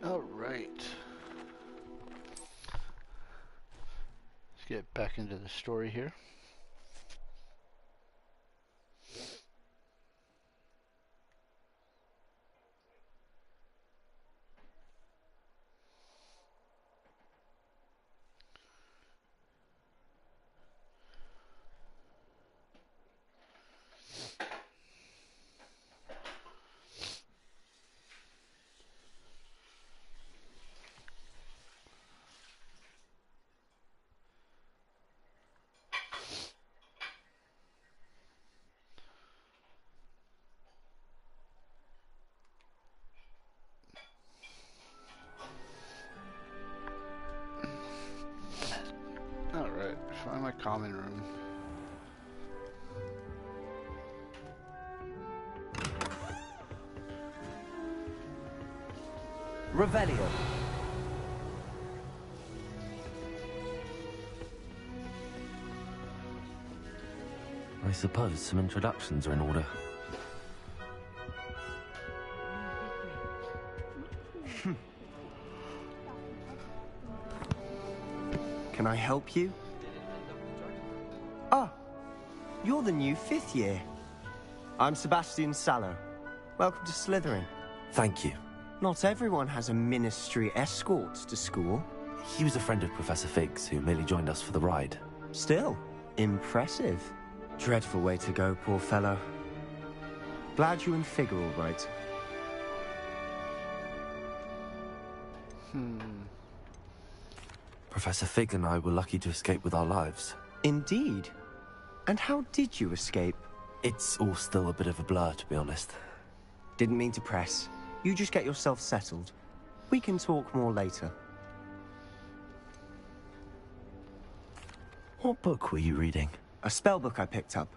All right. Let's get back into the story here. Alright, find my common room. Revelio. I suppose some introductions are in order. Can I help you? Ah, you're the new 5th year. I'm Sebastian Sallow. Welcome to Slytherin. Thank you. Not everyone has a ministry escort to school. He was a friend of Professor Fig's who merely joined us for the ride. Still, impressive. Dreadful way to go, poor fellow. Glad you and Fig are all right. Professor Fig and I were lucky to escape with our lives. Indeed. And how did you escape? It's all still a bit of a blur, to be honest. Didn't mean to press. You just get yourself settled. We can talk more later. What book were you reading? A spell book I picked up.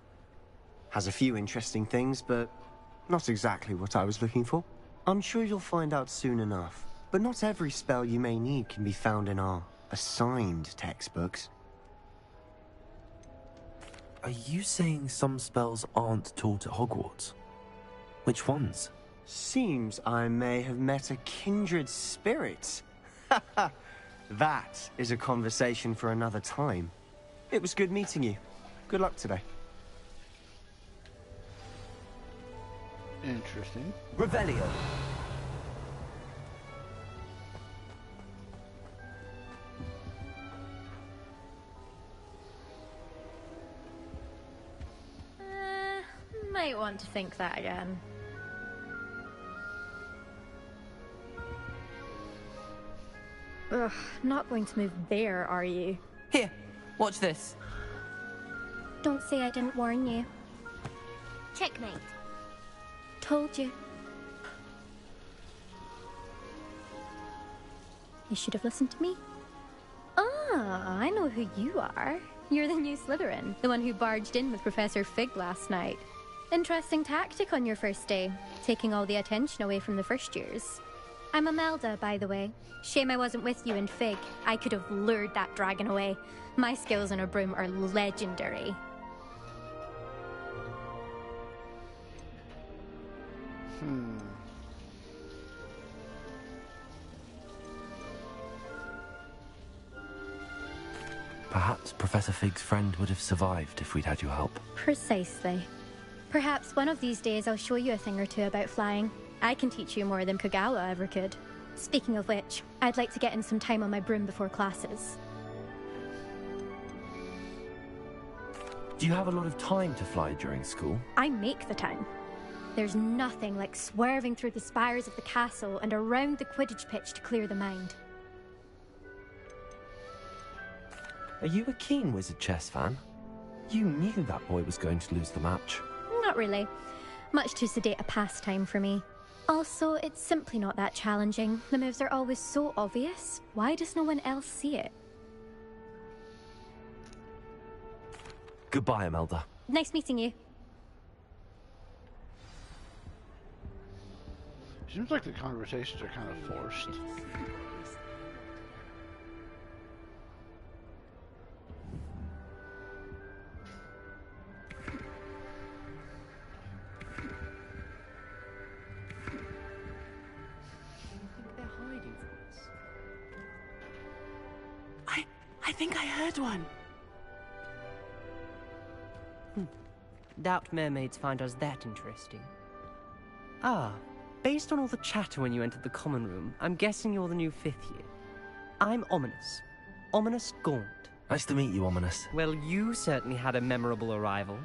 Has a few interesting things, but not exactly what I was looking for. I'm sure you'll find out soon enough. But not every spell you may need can be found in our assigned textbooks. Are you saying some spells aren't taught at Hogwarts? Which ones? Seems I may have met a kindred spirit. That is a conversation for another time. It was good meeting you. Good luck today. Interesting. Revelio. Might want to think that again. Ugh, not going to move there, are you? Here, watch this. Don't say I didn't warn you. Checkmate. Told you. You should have listened to me. Ah, I know who you are. You're the new Slytherin, the one who barged in with Professor Fig last night. Interesting tactic on your first day, taking all the attention away from the first years. I'm Imelda, by the way. Shame I wasn't with you in Fig. I could have lured that dragon away. My skills on a broom are legendary. Perhaps Professor Fig's friend would have survived if we'd had your help. Precisely. Perhaps one of these days I'll show you a thing or two about flying. I can teach you more than Kogawa ever could. Speaking of which, I'd like to get in some time on my broom before classes. Do you have a lot of time to fly during school? I make the time. There's nothing like swerving through the spires of the castle and around the Quidditch pitch to clear the mind. Are you a keen Wizard chess fan? You knew that boy was going to lose the match. Not really. Much too sedate a pastime for me. Also, it's simply not that challenging. The moves are always so obvious. Why does no one else see it? Goodbye, Imelda. Nice meeting you. Seems like the conversations are kind of forced. They're hiding from I think I heard one. Doubt mermaids find us that interesting. Ah, based on all the chatter when you entered the common room, I'm guessing you're the new 5th year. I'm Ominous. Ominous Gaunt. Nice to meet you, Ominous. Well, you certainly had a memorable arrival.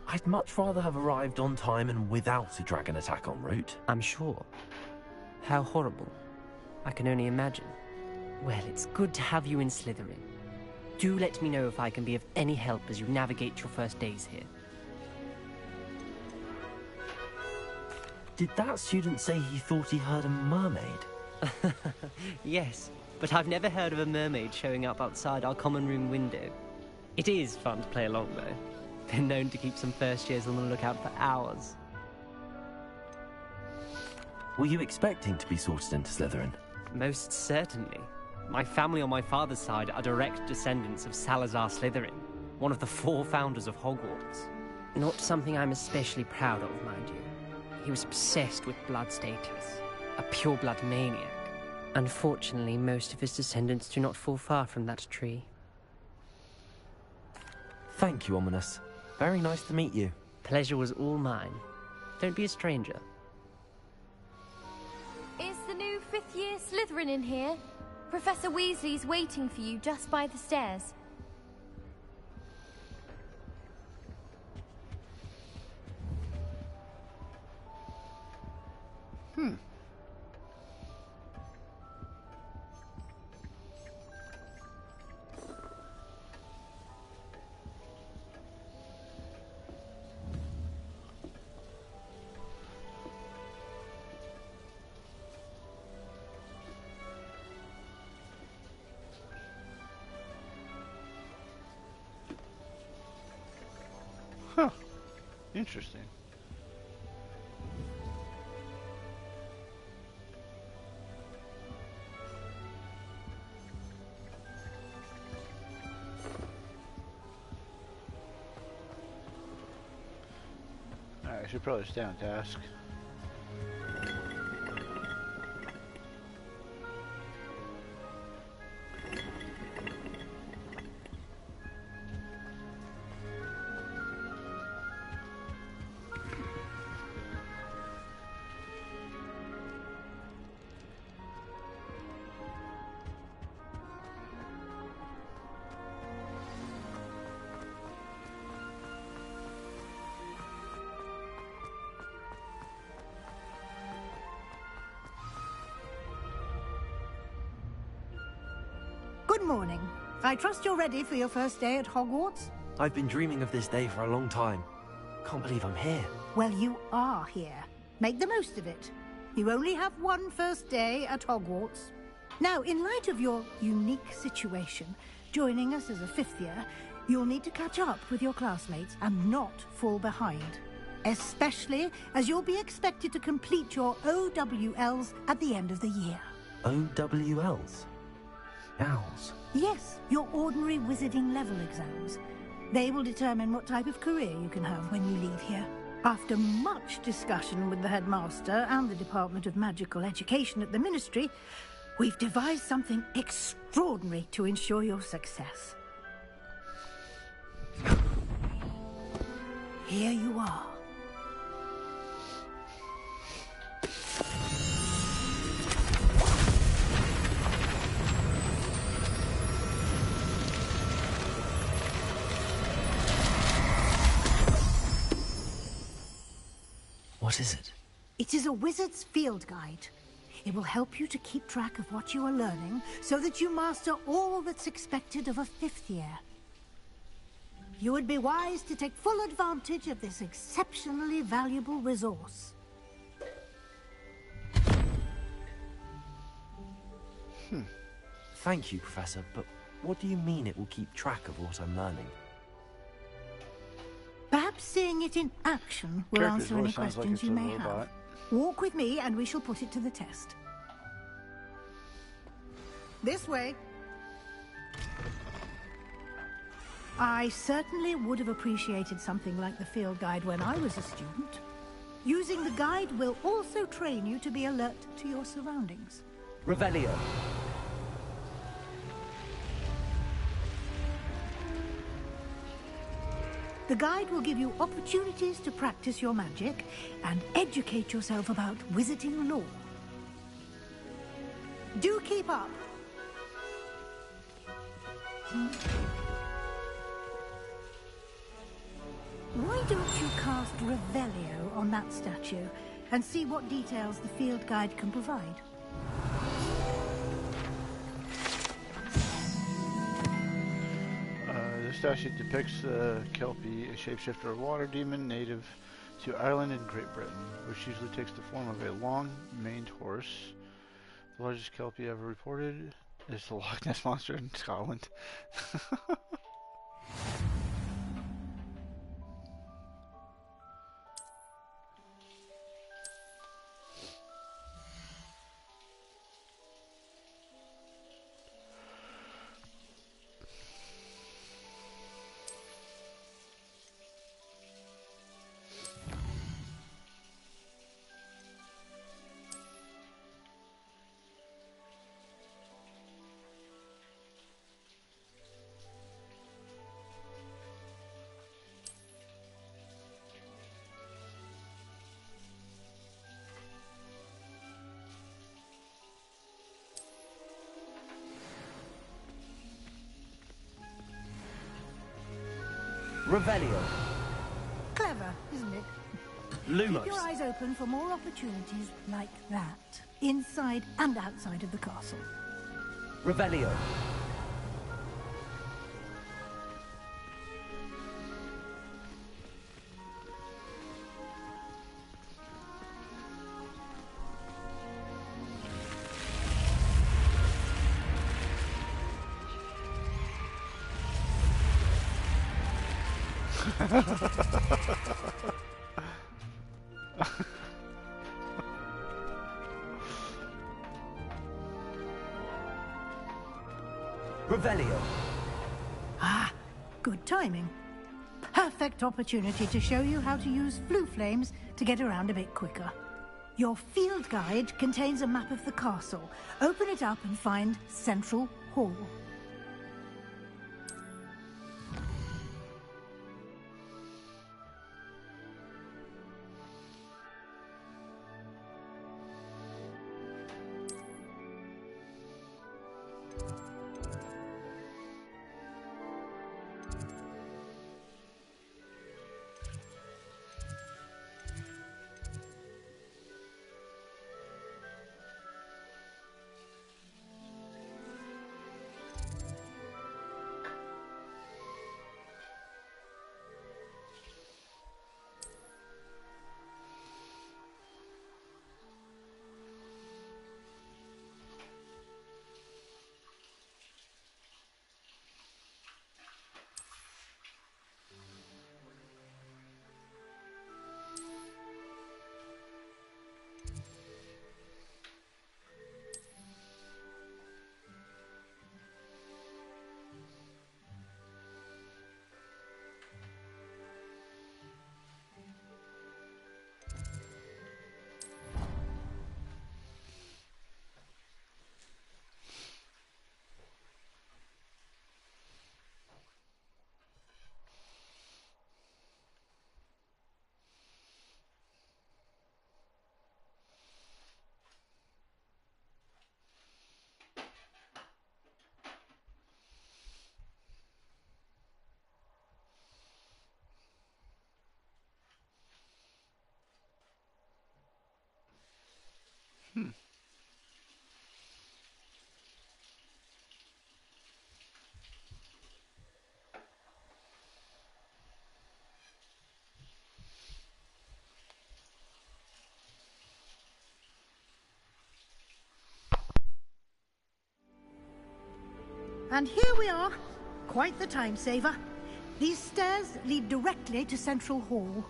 I'd much rather have arrived on time and without a dragon attack en route. I'm sure. How horrible. I can only imagine. Well, it's good to have you in Slytherin. Do let me know if I can be of any help as you navigate your first days here. Did that student say he thought he heard a mermaid? Yes, but I've never heard of a mermaid showing up outside our common room window. It is fun to play along, though. Been known to keep some first years on the lookout for hours. Were you expecting to be sorted into Slytherin? Most certainly. My family on my father's side are direct descendants of Salazar Slytherin, one of the 4 founders of Hogwarts. Not something I'm especially proud of, mind you. He was obsessed with blood status, a pure-blood maniac. Unfortunately, most of his descendants do not fall far from that tree. Thank you, Ominous. Very nice to meet you. Pleasure was all mine. Don't be a stranger. Is the new 5th year Slytherin in here? Professor Weasley's waiting for you just by the stairs. Huh. Interesting. Alright, I should probably stay on task. Good morning. I trust you're ready for your first day at Hogwarts? I've been dreaming of this day for a long time. Can't believe I'm here. Well, you are here. Make the most of it. You only have one first day at Hogwarts. Now, in light of your unique situation, joining us as a 5th year, you'll need to catch up with your classmates and not fall behind. Especially as you'll be expected to complete your OWLs at the end of the year. OWLs? Owls? Yes, your ordinary wizarding level exams. They will determine what type of career you can have when you leave here. After much discussion with the headmaster and the Department of Magical Education at the Ministry, we've devised something extraordinary to ensure your success. Here you are. What is it? It is a wizard's field guide. It will help you to keep track of what you are learning so that you master all that's expected of a 5th year. You would be wise to take full advantage of this exceptionally valuable resource. Thank you, Professor, but what do you mean it will keep track of what I'm learning? Perhaps seeing it in action will answer any questions you may have. Walk with me and we shall put it to the test. This way. I certainly would have appreciated something like the field guide when I was a student. Using the guide will also train you to be alert to your surroundings. Revelio. The guide will give you opportunities to practice your magic and educate yourself about wizarding lore. Do keep up. Why don't you cast Revelio on that statue and see what details the field guide can provide? The statue depicts Kelpie, a shapeshifter or water demon native to Ireland and Great Britain, which usually takes the form of a long-maned horse. The largest Kelpie ever reported is the Loch Ness Monster in Scotland. Revelio. Clever, isn't it? Lumos. Keep your eyes open for more opportunities like that, inside and outside of the castle. Revelio. Revelio. Ah, good timing. Perfect opportunity to show you how to use flue flames to get around a bit quicker. Your field guide contains a map of the castle. Open it up and find Central Hall. And here we are. Quite the time saver. These stairs lead directly to Central Hall.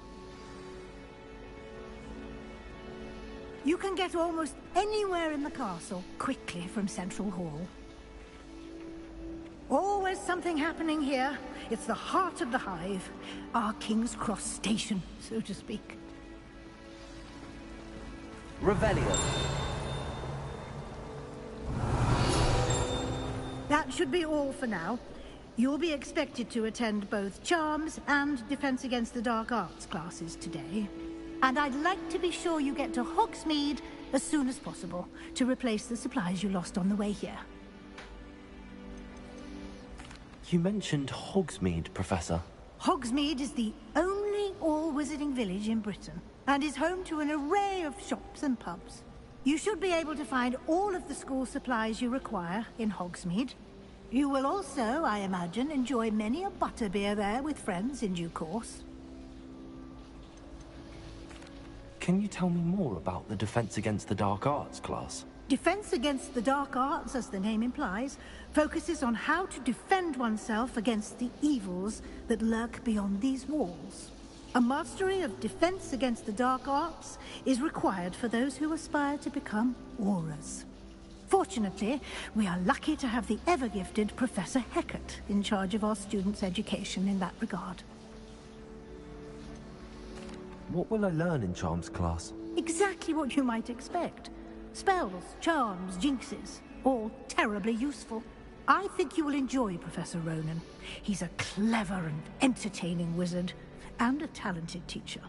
You can get almost anywhere in the castle quickly from Central Hall. Always something happening here. It's the heart of the hive. Our King's Cross station, so to speak. Revelio. That should be all for now. You'll be expected to attend both Charms and Defense Against the Dark Arts classes today. And I'd like to be sure you get to Hogsmeade as soon as possible to replace the supplies you lost on the way here. You mentioned Hogsmeade, Professor. Hogsmeade is the only all-wizarding village in Britain and is home to an array of shops and pubs. You should be able to find all of the school supplies you require in Hogsmeade. You will also, I imagine, enjoy many a butterbeer there with friends in due course. Can you tell me more about the Defense Against the Dark Arts class? Defense Against the Dark Arts, as the name implies, focuses on how to defend oneself against the evils that lurk beyond these walls. A mastery of Defense Against the Dark Arts is required for those who aspire to become Aurors. Fortunately, we are lucky to have the ever-gifted Professor Hecat in charge of our students' education in that regard. What will I learn in Charms class? Exactly what you might expect. Spells, charms, jinxes, all terribly useful. I think you will enjoy Professor Ronan. He's a clever and entertaining wizard, and a talented teacher.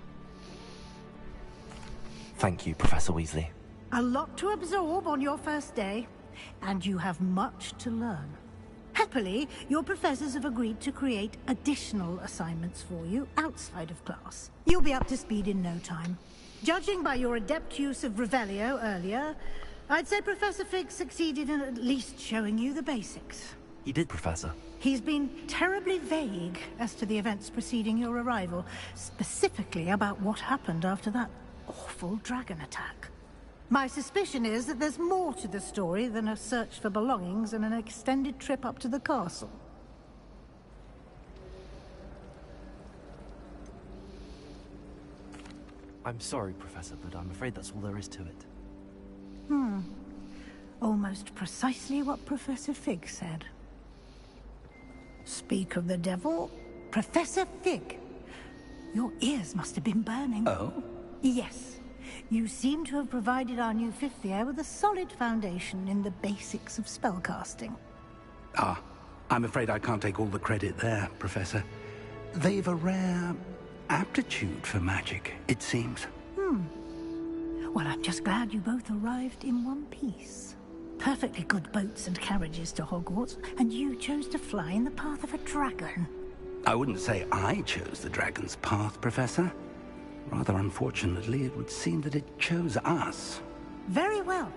Thank you, Professor Weasley. A lot to absorb on your first day, and you have much to learn. Happily, your professors have agreed to create additional assignments for you outside of class. You'll be up to speed in no time. Judging by your adept use of Revelio earlier, I'd say Professor Fig succeeded in at least showing you the basics. He did, Professor. He's been terribly vague as to the events preceding your arrival, specifically about what happened after that awful dragon attack. My suspicion is that there's more to the story than a search for belongings and an extended trip up to the castle. I'm sorry, Professor, but I'm afraid that's all there is to it. Almost precisely what Professor Fig said. Speak of the devil, Professor Fig. Your ears must have been burning. Oh? Yes. You seem to have provided our new fifth year with a solid foundation in the basics of spellcasting. Ah, I'm afraid I can't take all the credit there, Professor. They've a rare aptitude for magic, it seems. Well, I'm just glad you both arrived in one piece. Perfectly good boats and carriages to Hogwarts, and you chose to fly in the path of a dragon. I wouldn't say I chose the dragon's path, Professor. Rather unfortunately, it would seem that it chose us. Very well.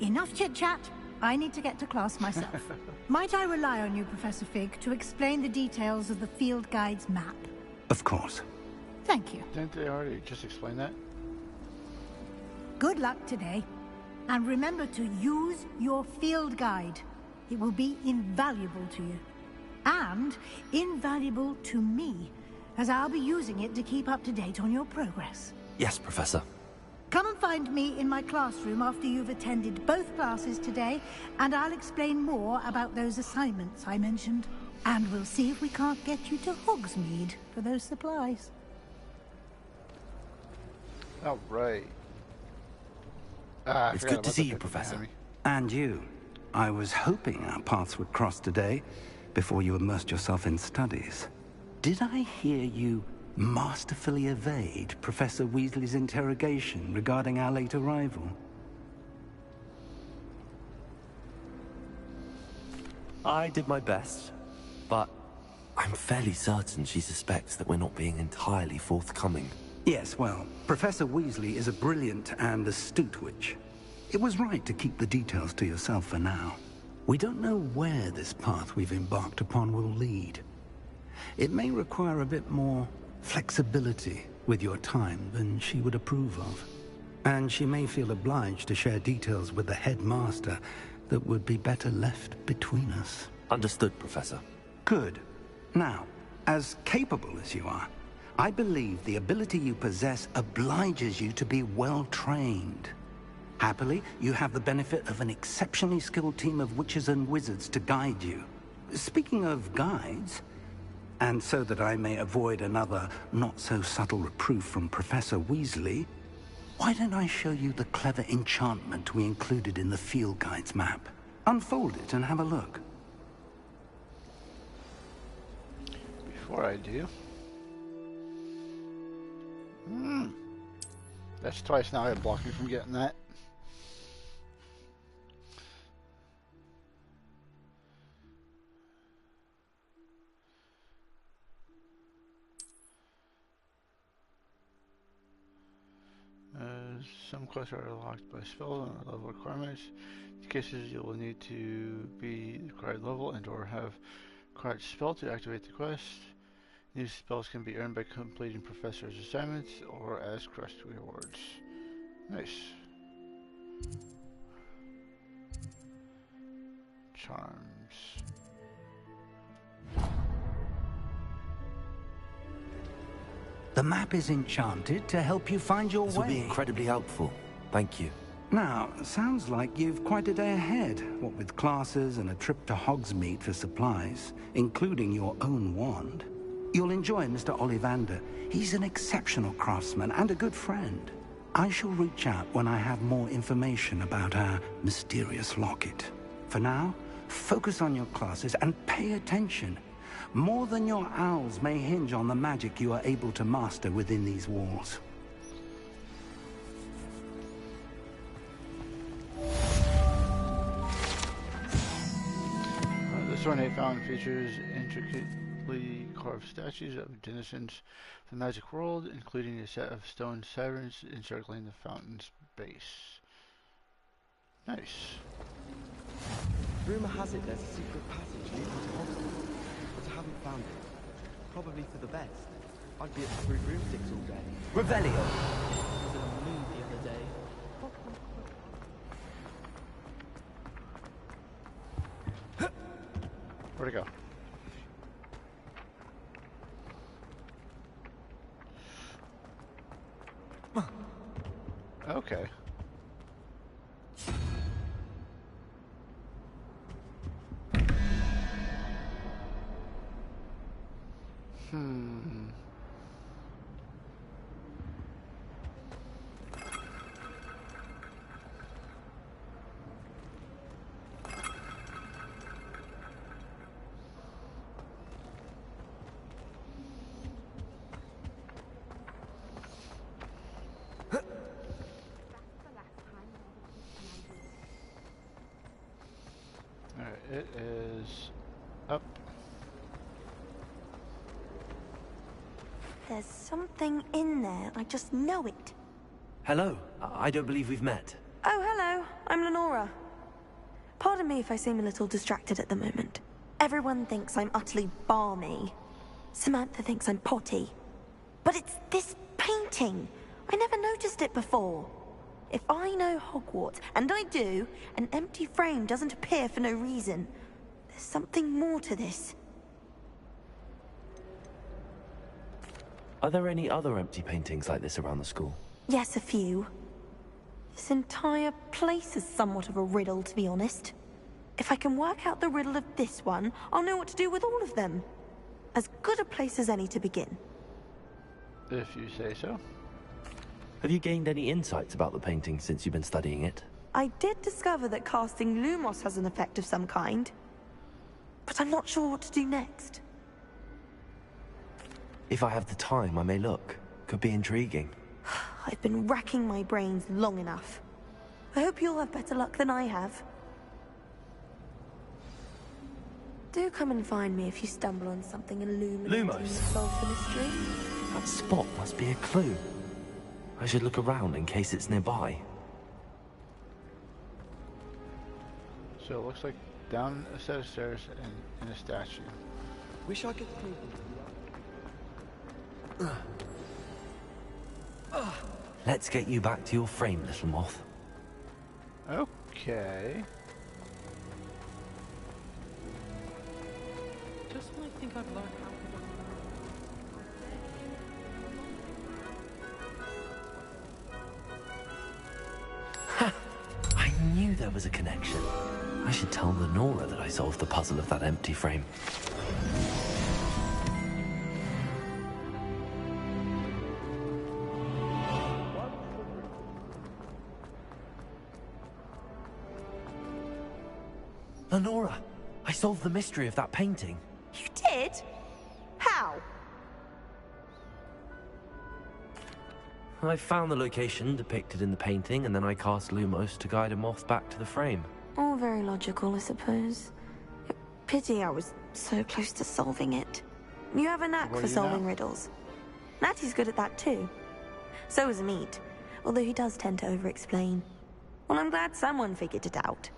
Enough chit-chat. I need to get to class myself. Might I rely on you, Professor Fig, to explain the details of the field guide's map? Of course. Thank you. Didn't they already just explain that? Good luck today. And remember to use your field guide. It will be invaluable to you. And invaluable to me, as I'll be using it to keep up to date on your progress. Yes, Professor. Come and find me in my classroom after you've attended both classes today, and I'll explain more about those assignments I mentioned. And we'll see if we can't get you to Hogsmeade for those supplies. All right. It's good to see you, Professor. And you. I was hoping our paths would cross today, before you immersed yourself in studies. Did I hear you masterfully evade Professor Weasley's interrogation regarding our late arrival? I did my best, but I'm fairly certain she suspects that we're not being entirely forthcoming. Yes, well, Professor Weasley is a brilliant and astute witch. It was right to keep the details to yourself for now. We don't know where this path we've embarked upon will lead. It may require a bit more flexibility with your time than she would approve of. And she may feel obliged to share details with the headmaster that would be better left between us. Understood, Professor. Good. Now, as capable as you are, I believe the ability you possess obliges you to be well trained. Happily, you have the benefit of an exceptionally skilled team of witches and wizards to guide you. Speaking of guides, and so that I may avoid another not-so-subtle reproof from Professor Weasley, Why don't I show you the clever enchantment we included in the field guide's map? Unfold it and have a look. Before I do... That's twice now I blocked me from getting that. Some quests are locked by spells and level requirements. In cases you will need to be the required level and or have required spell to activate the quest. New spells can be earned by completing professor's assignments or as quest rewards. Nice. Charms. The map is enchanted to help you find your way. This will be incredibly helpful. Thank you. Now, sounds like you've quite a day ahead, what with classes and a trip to Hogsmeade for supplies, including your own wand. You'll enjoy Mr. Ollivander. He's an exceptional craftsman and a good friend. I shall reach out when I have more information about our mysterious locket. For now, focus on your classes and pay attention. More than your owls may hinge on the magic you are able to master within these walls. This ornate fountain features intricately carved statues of denizens of the magic world, including a set of stone sirens encircling the fountain's base. Nice. Rumor has it there's a secret passage leading to Hogwarts, but I haven't found it. Probably for the best. I'd be at the broomsticks all day. Revelio! I was in a mood the other day. Where'd it go? Okay. It is up. There's something in there. I just know it. Hello. I don't believe we've met. Oh, hello. I'm Lenora. Pardon me if I seem a little distracted at the moment. Everyone thinks I'm utterly balmy. Samantha thinks I'm potty. But it's this painting. I never noticed it before. If I know Hogwarts, and I do, an empty frame doesn't appear for no reason. There's something more to this. Are there any other empty paintings like this around the school? Yes, a few. This entire place is somewhat of a riddle, to be honest. If I can work out the riddle of this one, I'll know what to do with all of them. As good a place as any to begin. If you say so. Have you gained any insights about the painting since you've been studying it? I did discover that casting Lumos has an effect of some kind. But I'm not sure what to do next. If I have the time, I may look. Could be intriguing. I've been racking my brains long enough. I hope you'll have better luck than I have. Do come and find me if you stumble on something illuminating to solve the mystery. That spot must be a clue. I should look around in case it's nearby. So it looks like down a set of stairs and a statue. Wish I could prove it to you. Let's get you back to your frame, little moth. Okay. Just when I think I've learned how to... I knew there was a connection. I should tell Lenora that I solved the puzzle of that empty frame. Lenora, I solved the mystery of that painting. You did? How? I found the location depicted in the painting, and then I cast Lumos to guide a moth back to the frame. All very logical, I suppose. Pity I was so close to solving it. You have a knack Well, for you solving know. riddles. Natty's good at that too. So is Meat, although he does tend to over-explain. Well, I'm glad someone figured it out.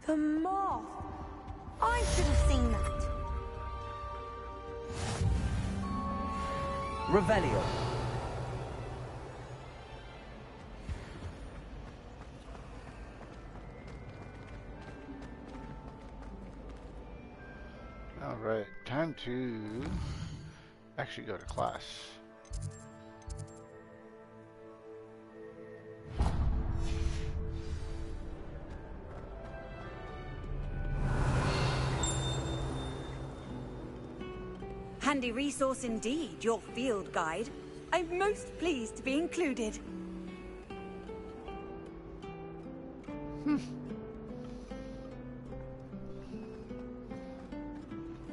The moth! I should have seen that. Revelio. Alright, time to actually go to class. Handy resource indeed, your field guide. I'm most pleased to be included.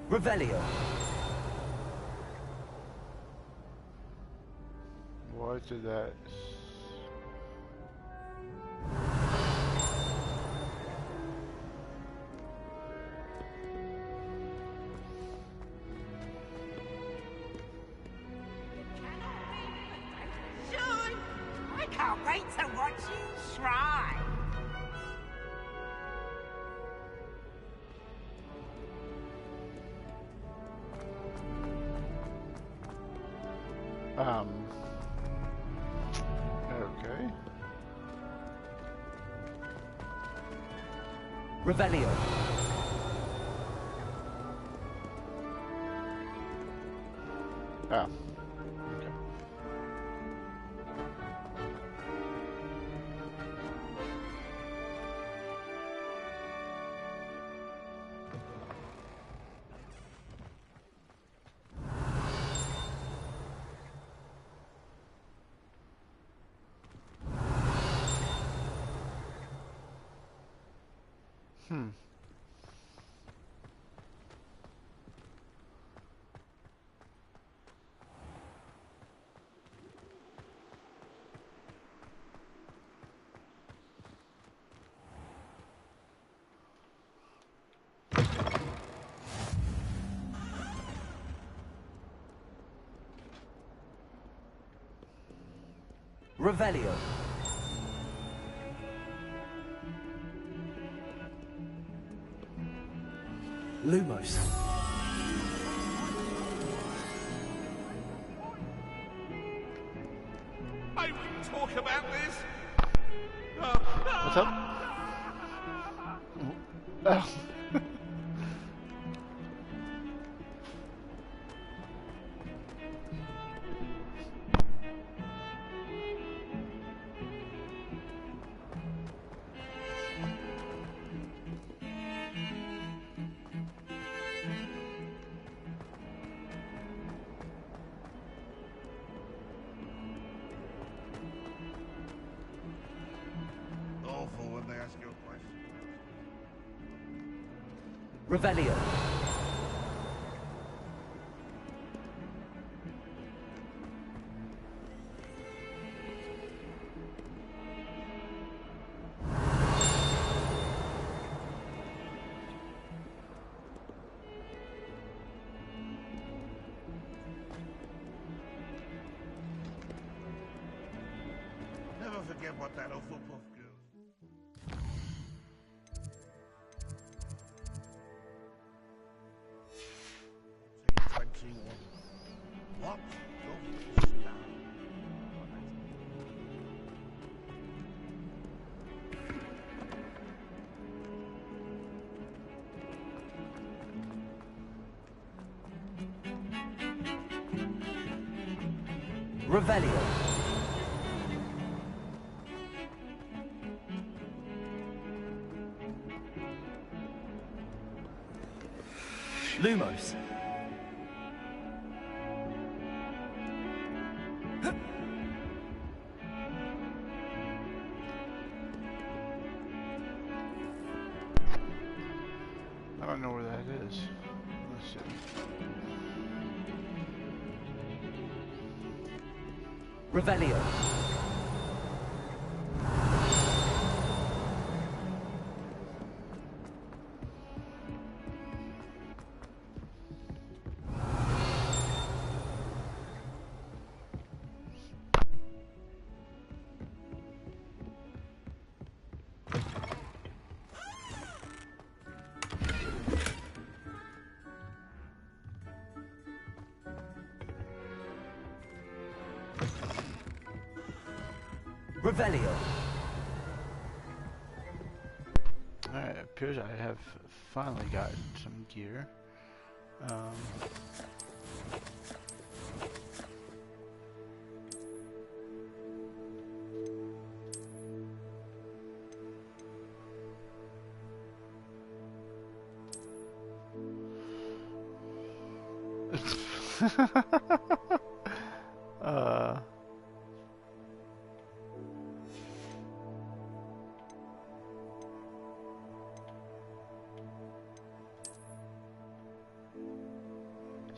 Revelio. What did that... Soon! I can't wait to watch you try. Okay. Revelio. Ah. Okay. Revelio. Lumos. I wouldn't talk about this. What's up? Oh. Awful when they ask you a question. Revelio. Never forget what that Hufflepuff girl. What? Don't stand. Revelio. Lumos. Revelio. Revelio. Alright, it appears I have finally gotten some gear.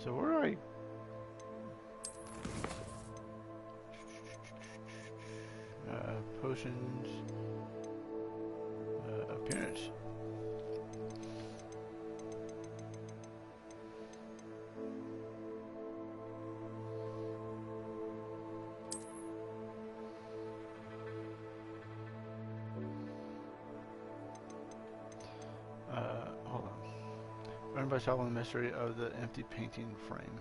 So where do I... potions... appearance. Hold on. Learn by solving the mystery of the empty painting frame.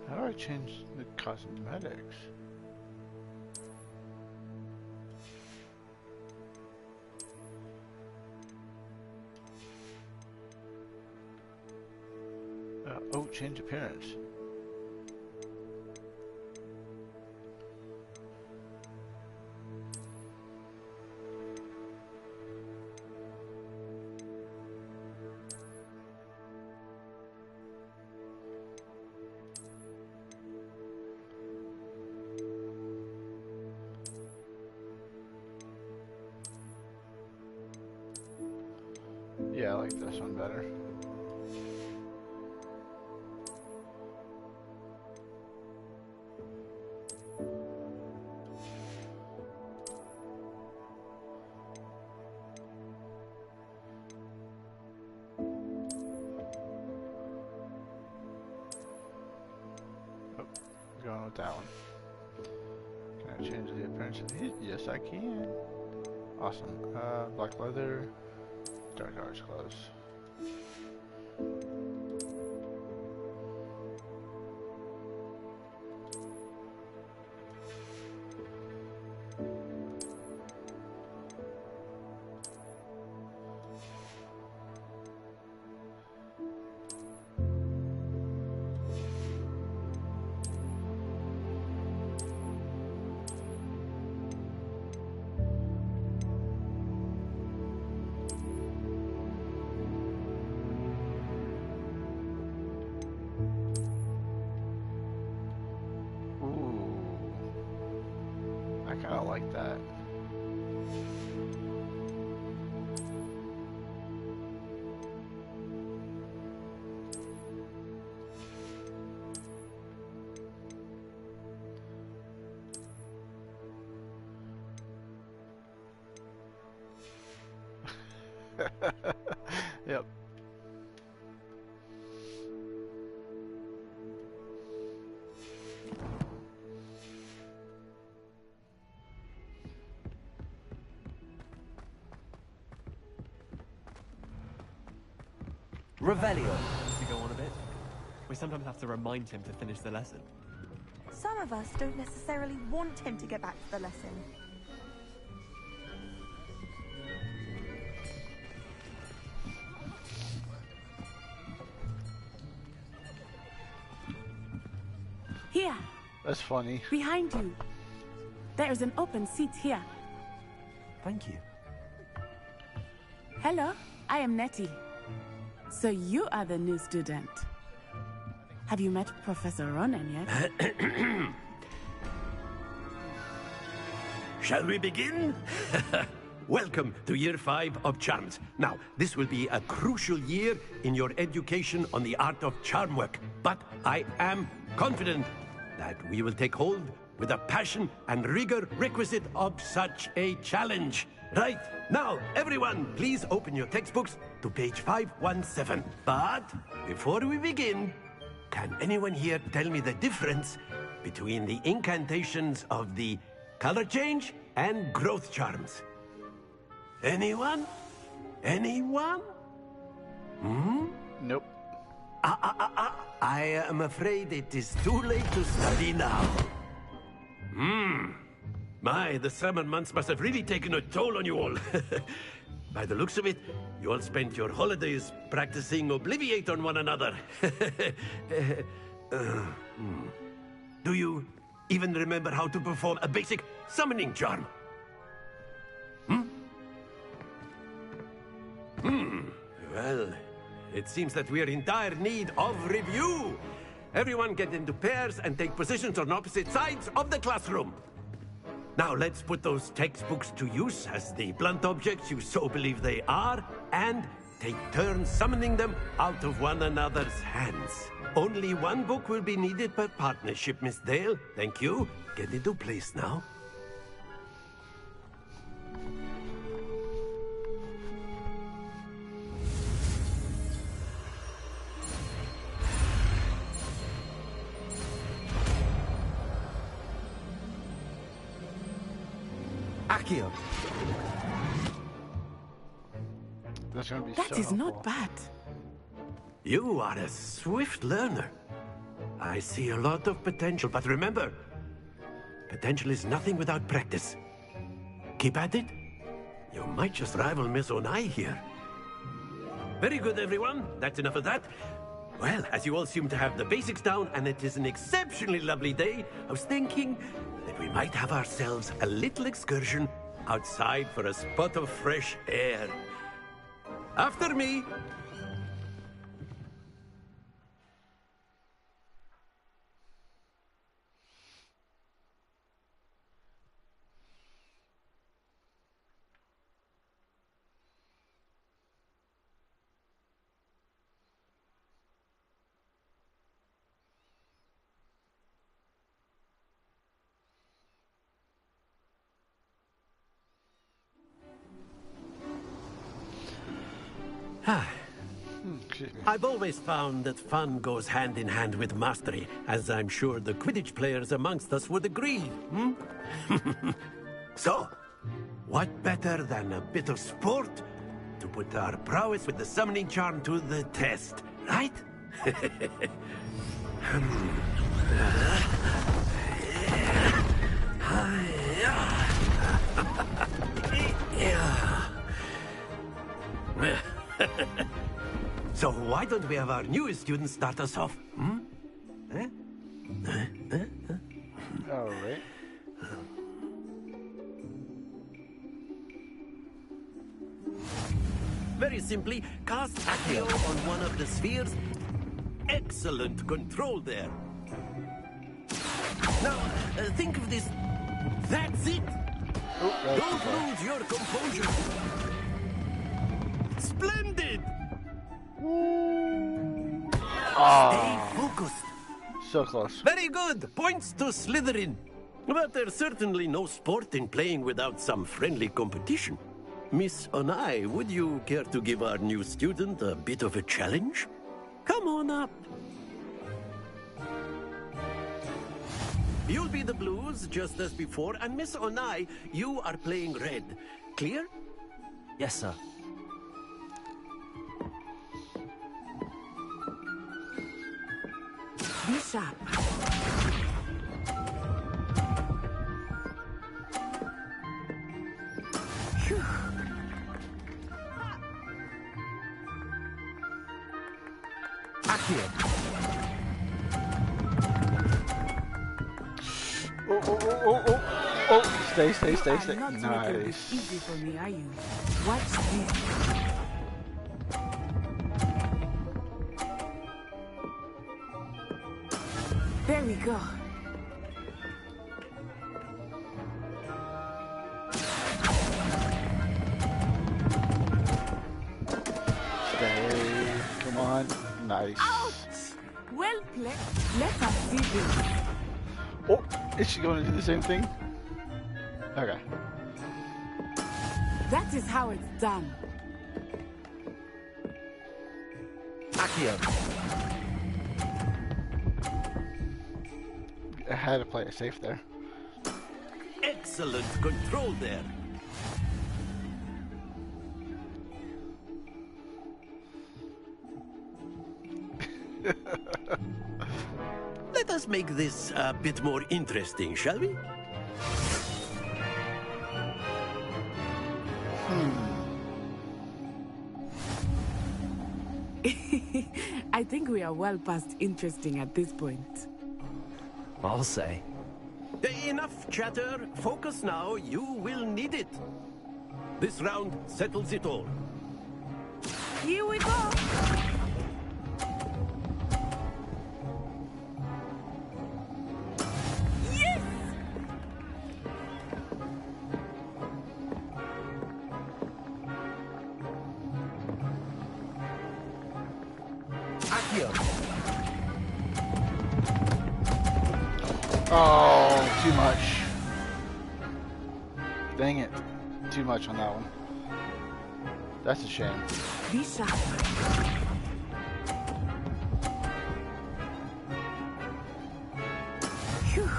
How do I change the cosmetics? Oh, change appearance. Yeah, I like this one better. Oh, going with that one. Can I change the appearance of it? Yes, I can. Awesome. Black leather. Dark arts clothes. I kind of like that. Yep. Revelio. To go on a bit, we sometimes have to remind him to finish the lesson. Some of us don't necessarily want him to get back to the lesson. Here. That's funny. Behind you. There's an open seat here. Thank you. Hello, I am Nettie. So you are the new student. Have you met Professor Ronan yet? Shall we begin? Welcome to Year 5 of Charms. Now, this will be a crucial year in your education on the art of charm work. But I am confident that we will take hold with the passion and rigor requisite of such a challenge. Right, now, everyone, please open your textbooks to page 517. But before we begin, can anyone here tell me the difference between the incantations of the color change and growth charms? Anyone? Anyone? Hmm? Nope. I am afraid it is too late to study now. My, the summer months must have really taken a toll on you all. By the looks of it, you all spent your holidays practicing Obliviate on one another. Do you even remember how to perform a basic summoning charm? Well, it seems that we are in dire need of review. Everyone get into pairs and take positions on opposite sides of the classroom. Now let's put those textbooks to use as the blunt objects you so believe they are, and take turns summoning them out of one another's hands. Only one book will be needed per partnership, Miss Dale. Thank you. Get into place now. Accio. That's gonna be That so is helpful. not bad. You are a swift learner. I see a lot of potential, but remember, potential is nothing without practice. Keep at it. You might just rival Miss Onai here. Very good, everyone. That's enough of that. Well, as you all seem to have the basics down, and it is an exceptionally lovely day, I was thinking that we might have ourselves a little excursion outside for a spot of fresh air. After me. I've always found that fun goes hand in hand with mastery, as I'm sure the Quidditch players amongst us would agree. So, what better than a bit of sport to put our prowess with the summoning charm to the test, right? So why don't we have our newest student start us off? All right. Very simply, cast Accio on one of the spheres. Excellent control there. Now, think of this. That's it. Don't lose your composure. Splendid. Stay focused. So close. Very good. Points to Slytherin. But there's certainly no sport in playing without some friendly competition. Miss Onai, would you care to give our new student a bit of a challenge? Come on up. You'll be the blues, just as before, and Miss Onai, you are playing red. Clear? Yes, sir. Be sharp. Phew. Accio. Stay. You are not making this easy for me, are you? Watch this. There we go. Stay. Come on. Nice. Ouch! Well played. Let us see this. Oh, is she going to do the same thing? Okay. That is how it's done. Accio. I had to play it safe there. Excellent control there. Let us make this a bit more interesting, shall we? I think we are well past interesting at this point. I'll say. Enough chatter. Focus now. You will need it. This round settles it all. Here we go. Yes! Accio. Oh, too much. Dang it. Too much on that one. That's a shame. Be sharp. Phew.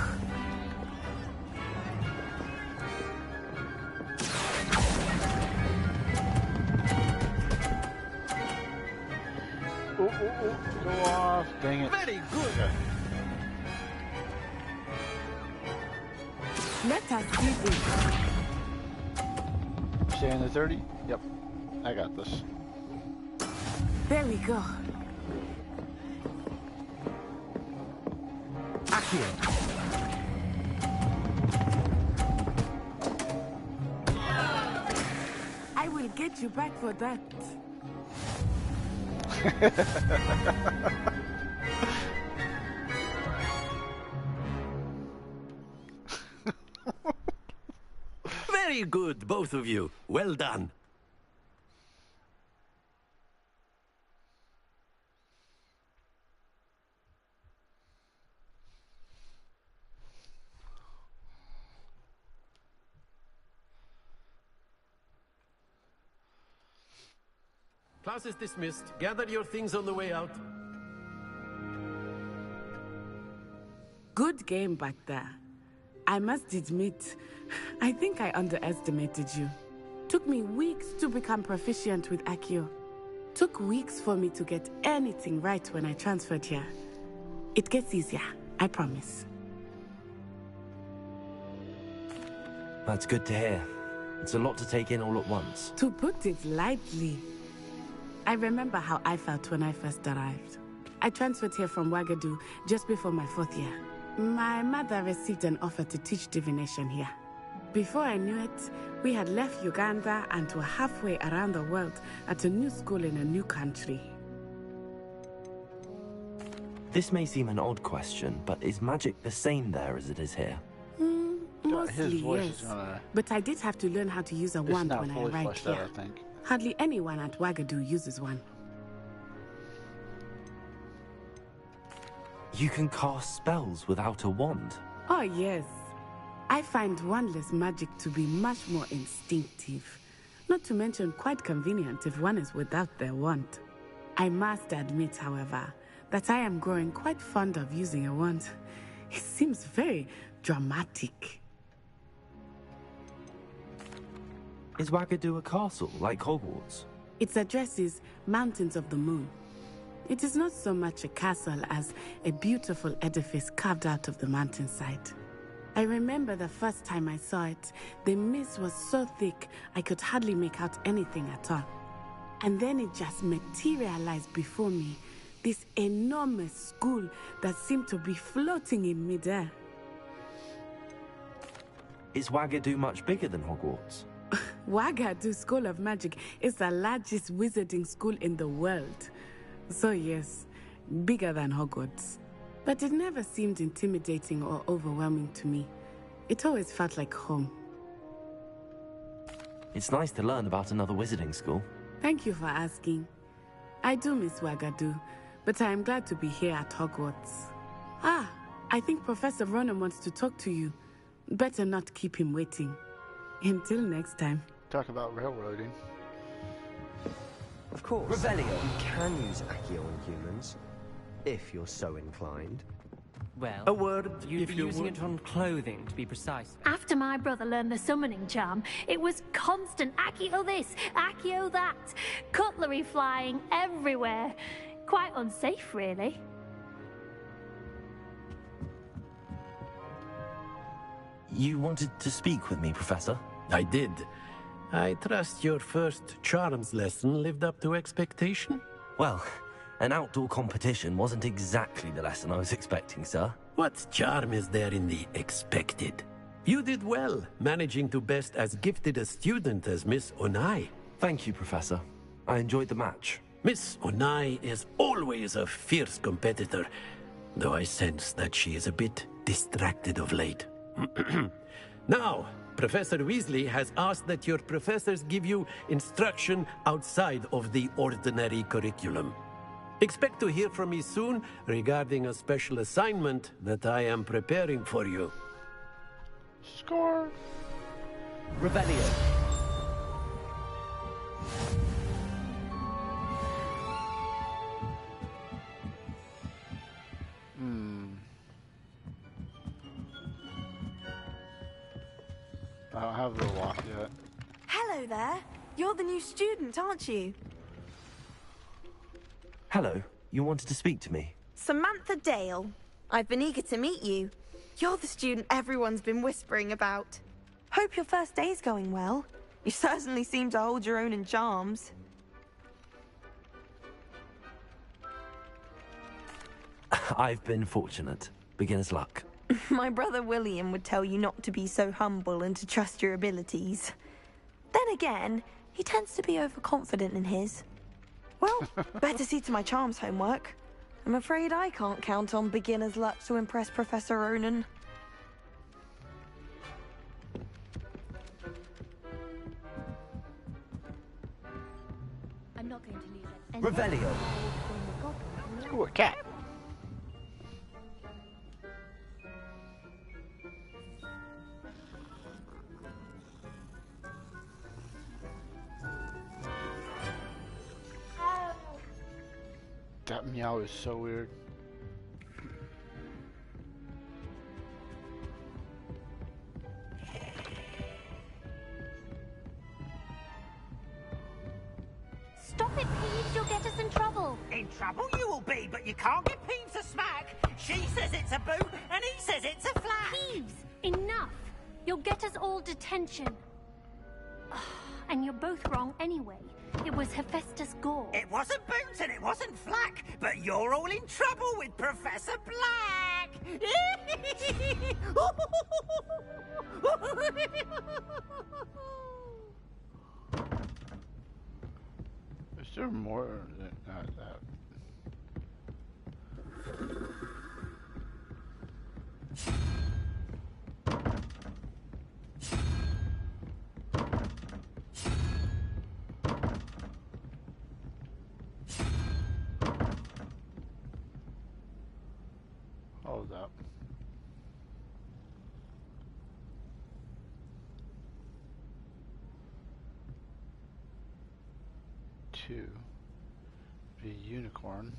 Go off. Dang it. Very good. Let us see this. Stay in the 30? Yep. I got this. There we go. Accio. I will get you back for that. Very good, both of you. Well done. Class is dismissed. Gather your things on the way out. Good game back there. I must admit, I think I underestimated you. Took me weeks to become proficient with Accio. Took weeks for me to get anything right when I transferred here. It gets easier, I promise. That's good to hear. It's a lot to take in all at once. To put it lightly, I remember how I felt when I first arrived. I transferred here from Ouagadougou just before my 4th year. My mother received an offer to teach divination here. Before I knew it, we had left Uganda and were halfway around the world at a new school in a new country. This may seem an odd question, but is magic the same there as it is here? Mostly, yes. But I did have to learn how to use a wand when I arrived here. I think. Hardly anyone at Ouagadougou uses one. You can cast spells without a wand? Oh, yes. I find wandless magic to be much more instinctive. Not to mention quite convenient if one is without their wand. I must admit, however, that I am growing quite fond of using a wand. It seems very dramatic. Is Ouagadougou a castle, like Hogwarts? Its address is Mountains of the Moon. It is not so much a castle as a beautiful edifice carved out of the mountainside. I remember the first time I saw it, the mist was so thick I could hardly make out anything at all. And then it just materialized before me, this enormous school that seemed to be floating in midair. Is Wagadu much bigger than Hogwarts? Wagadu School of Magic is the largest wizarding school in the world. So yes, bigger than Hogwarts. But it never seemed intimidating or overwhelming to me. It always felt like home. It's nice to learn about another wizarding school. Thank you for asking. I do miss Wagadu, but I am glad to be here at Hogwarts. Ah, I think Professor Ronan wants to talk to you. Better not keep him waiting. Until next time. Talk about railroading. Of course. Rebellion. You can use Accio on humans, if you're so inclined. Well, A word, you'd if be you using would. it on clothing, to be precise. After my brother learned the summoning charm, it was constant Accio this, Accio that. Cutlery flying everywhere. Quite unsafe, really. You wanted to speak with me, Professor? I did. I trust your first charms lesson lived up to expectation? Well, an outdoor competition wasn't exactly the lesson I was expecting, sir. What charm is there in the expected? You did well, managing to best as gifted a student as Miss Onai. Thank you, Professor. I enjoyed the match. Miss Onai is always a fierce competitor, though I sense that she is a bit distracted of late. Now, Professor Weasley has asked that your professors give you instruction outside of the ordinary curriculum. Expect to hear from me soon regarding a special assignment that I am preparing for you. Score! Rebellion. I don't have the lock yet. Hello there. You're the new student, aren't you? Hello. You wanted to speak to me? Samantha Dale. I've been eager to meet you. You're the student everyone's been whispering about. Hope your first day's going well. You certainly seem to hold your own in charms. I've been fortunate. Beginner's luck. My brother William would tell you not to be so humble and to trust your abilities. Then again, he tends to be overconfident in his. Well, better see to my charms homework. I'm afraid I can't count on beginner's luck to impress Professor Ronan. I'm not going to lose it. Revelio. Ooh, a cat. That meow is so weird. Stop it, Peeves. You'll get us in trouble. In trouble you will be, but you can't get Peeves a smack. She says it's a boot, and he says it's a flat. Peeves, enough. You'll get us all detention. And you're both wrong anyway. It was Hephaestus Gore. It wasn't boot and it wasn't flack, but you're all in trouble with Professor Black. Is there more than that? Hold up. Two. Be a unicorn.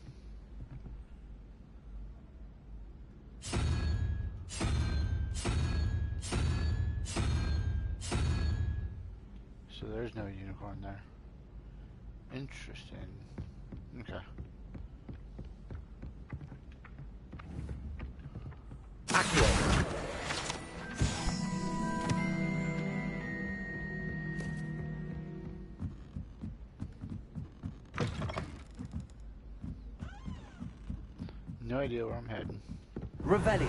So there's no unicorn there. Interesting. Okay. No idea where I'm heading. Revelio.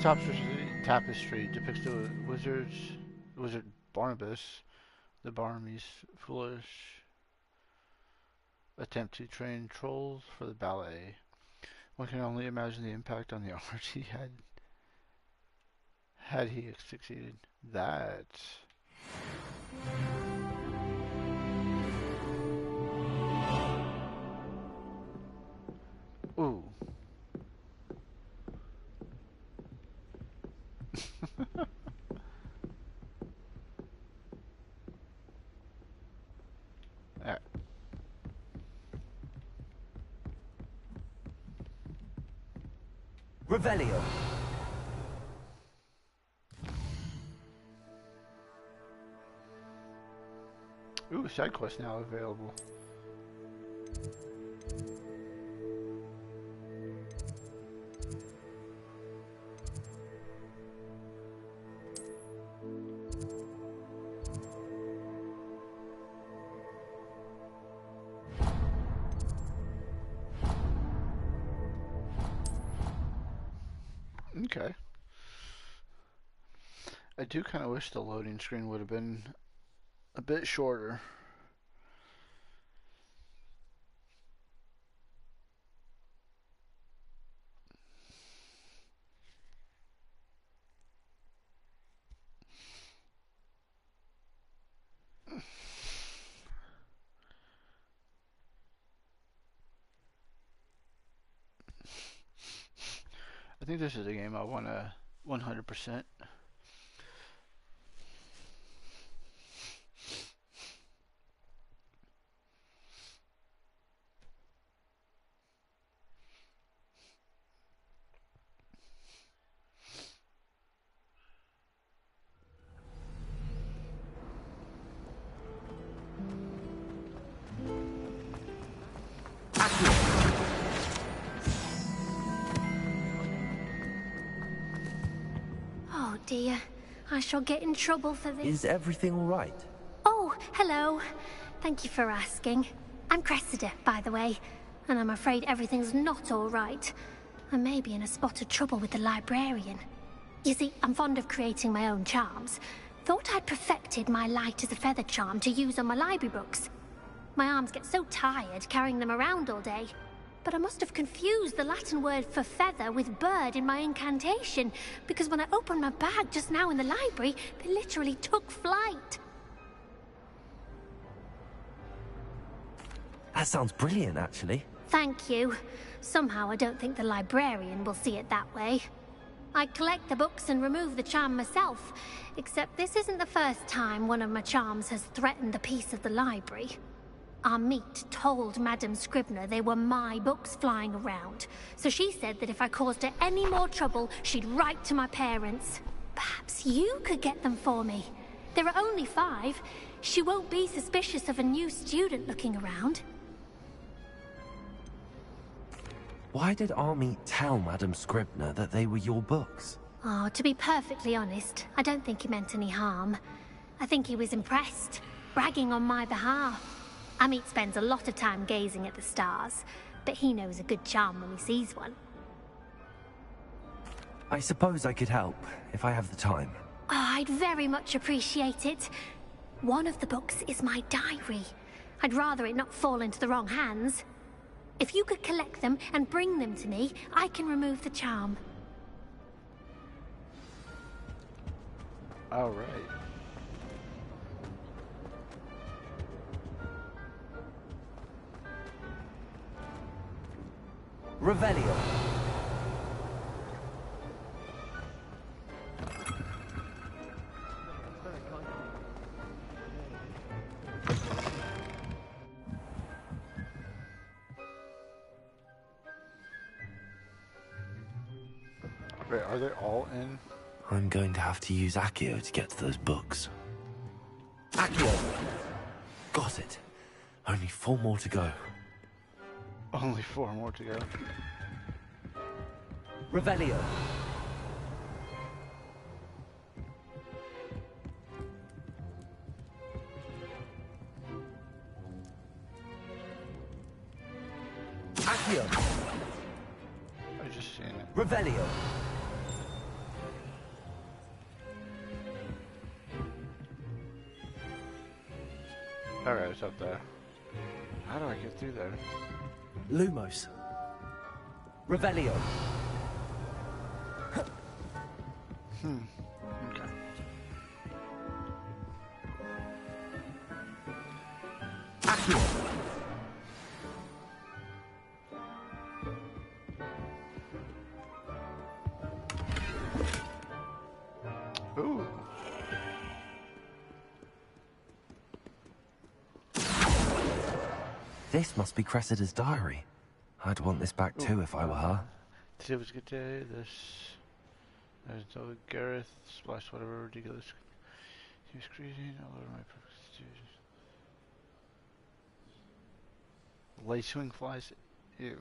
This tapestry depicts the wizard Barnabas, the Barmy's foolish attempt to train trolls for the ballet. One can only imagine the impact on the art he had he succeeded. That. Ooh. Alright. Revelio. Ooh, side quest now available. Okay. I do kind of wish the loading screen would have been a bit shorter. I think this is a game I want to 100%. Oh dear, I shall get in trouble for this. Is everything all right? Oh, hello. Thank you for asking. I'm Cressida, by the way, and I'm afraid everything's not all right. I may be in a spot of trouble with the librarian. You see, I'm fond of creating my own charms. Thought I'd perfected my light as a feather charm to use on my library books. My arms get so tired carrying them around all day. But I must have confused the Latin word for feather with bird in my incantation, because when I opened my bag just now in the library, they literally took flight. That sounds brilliant, actually. Thank you. Somehow I don't think the librarian will see it that way. I collect the books and remove the charm myself, except this isn't the first time one of my charms has threatened the peace of the library. Amit told Madame Scribner they were my books flying around, so she said that if I caused her any more trouble, she'd write to my parents. Perhaps you could get them for me. There are only 5. She won't be suspicious of a new student looking around. Why did Amit tell Madame Scribner that they were your books? Oh, to be perfectly honest, I don't think he meant any harm. I think he was impressed, bragging on my behalf. Amit spends a lot of time gazing at the stars, but he knows a good charm when he sees one. I suppose I could help, if I have the time. Oh, I'd very much appreciate it. One of the books is my diary. I'd rather it not fall into the wrong hands. If you could collect them and bring them to me, I can remove the charm. All right. Revelio. Wait, are they all in? I'm going to have to use Accio to get to those books. Accio! Got it. Only 4 more to go. Only 4 more to go. Revelio. Accio. I just seen it. Revelio. what's up there. How do I get through there? Lumos. Revelio. Okay. Accio. Ooh. This must be Cressida's diary. I'd want this back too if I were her. Today was a good day. This. There's no Gareth. Splash whatever ridiculous. He was creating all over my purpose. Lace wing flies. Ew.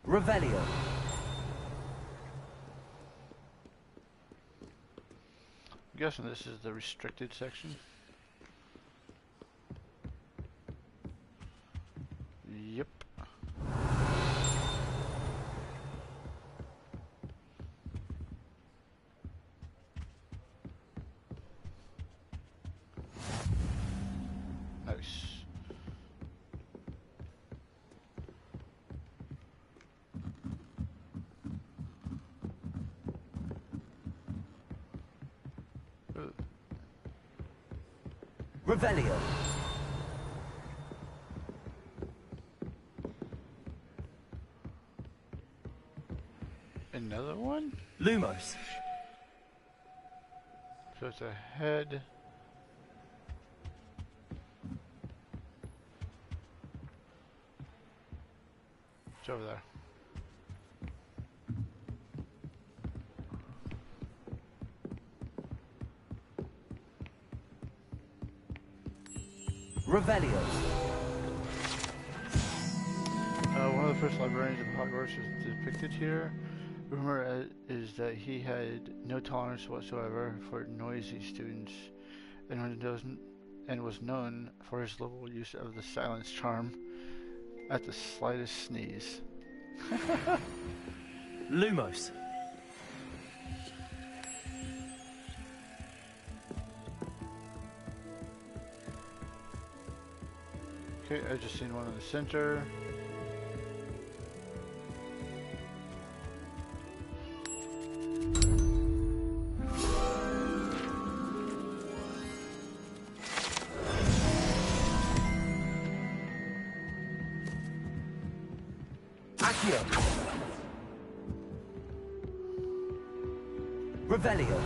Revelio. I'm guessing this is the restricted section. Yep. Nice. Revelio. Another one? Lumos. So it's a head. It's over there. Revelio. One of the first librarians of Hogwarts is depicted here. Rumor is that he had no tolerance whatsoever for noisy students, and was known for his liberal use of the silence charm at the slightest sneeze. Lumos. Okay, I just seen one in the center. Accio. Revelio.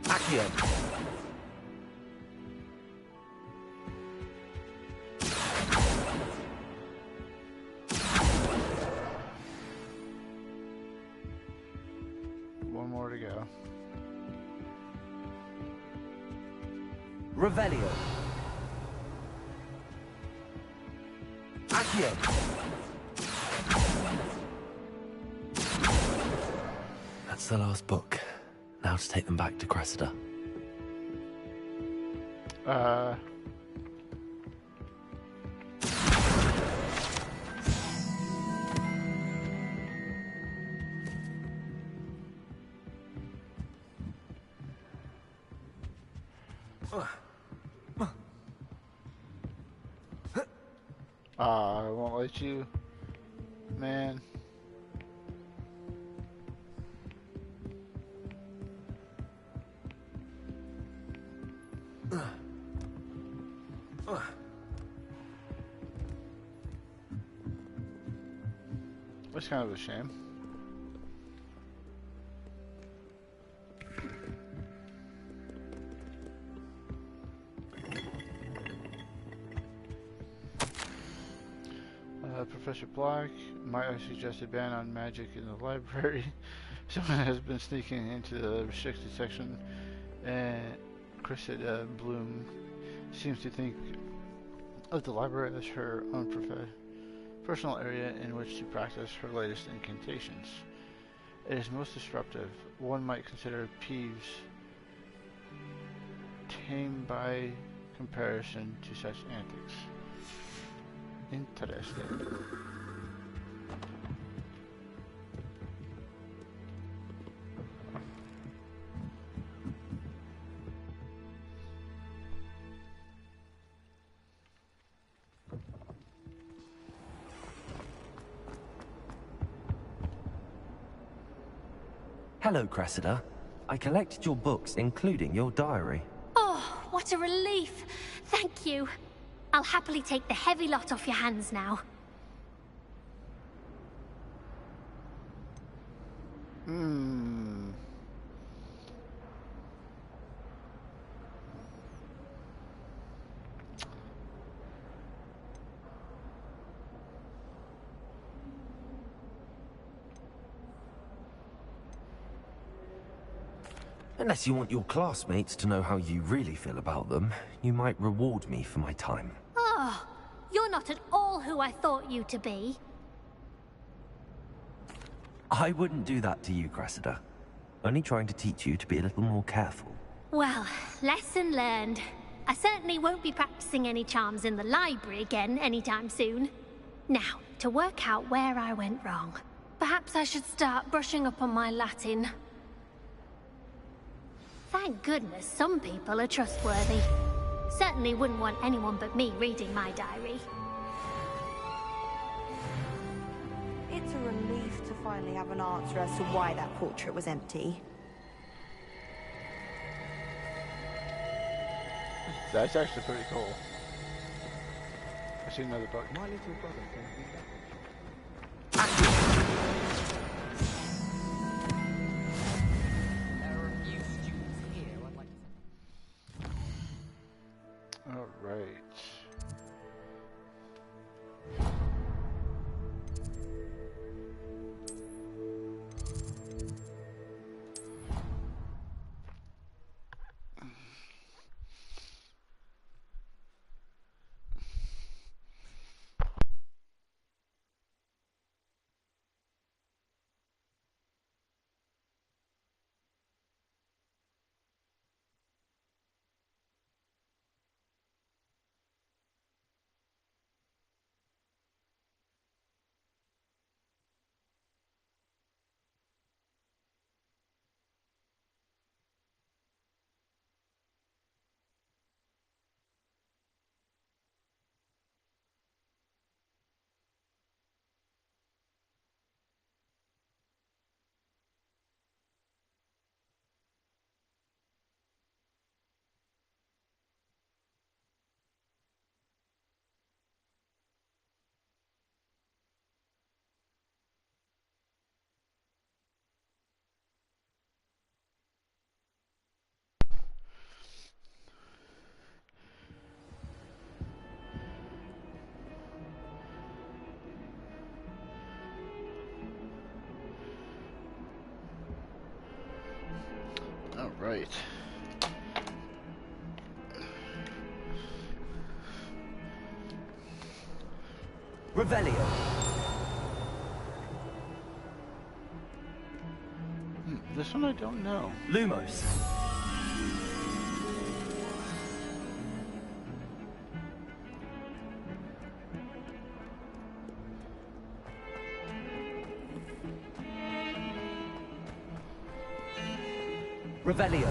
Accio. One more to go. Revelio. Accio. That's the last book. Now to take them back to Cressida. I won't let you, man. That's kind of a shame. Professor Black. Might I suggest a ban on magic in the library? Someone has been sneaking into the restricted section, and Cressida Bloom seems to think of the library as her own personal area in which to practice her latest incantations. It is most disruptive. One might consider Peeves tame by comparison to such antics. Interesting. Hello, Cressida. I collected your books, including your diary. Oh, what a relief. Thank you. I'll happily take the heavy lot off your hands now. Unless you want your classmates to know how you really feel about them, you might reward me for my time. Oh, you're not at all who I thought you to be. I wouldn't do that to you, Cressida. Only trying to teach you to be a little more careful. Well, lesson learned. I certainly won't be practicing any charms in the library again anytime soon. Now, to work out where I went wrong. Perhaps I should start brushing up on my Latin. Thank goodness some people are trustworthy. Certainly wouldn't want anyone but me reading my diary. It's a relief to finally have an answer as to why that portrait was empty. That's actually pretty cool. I see another book. My little brother can read that. All right. All right. Revelio. This one I don't know. Lumos. Revelio.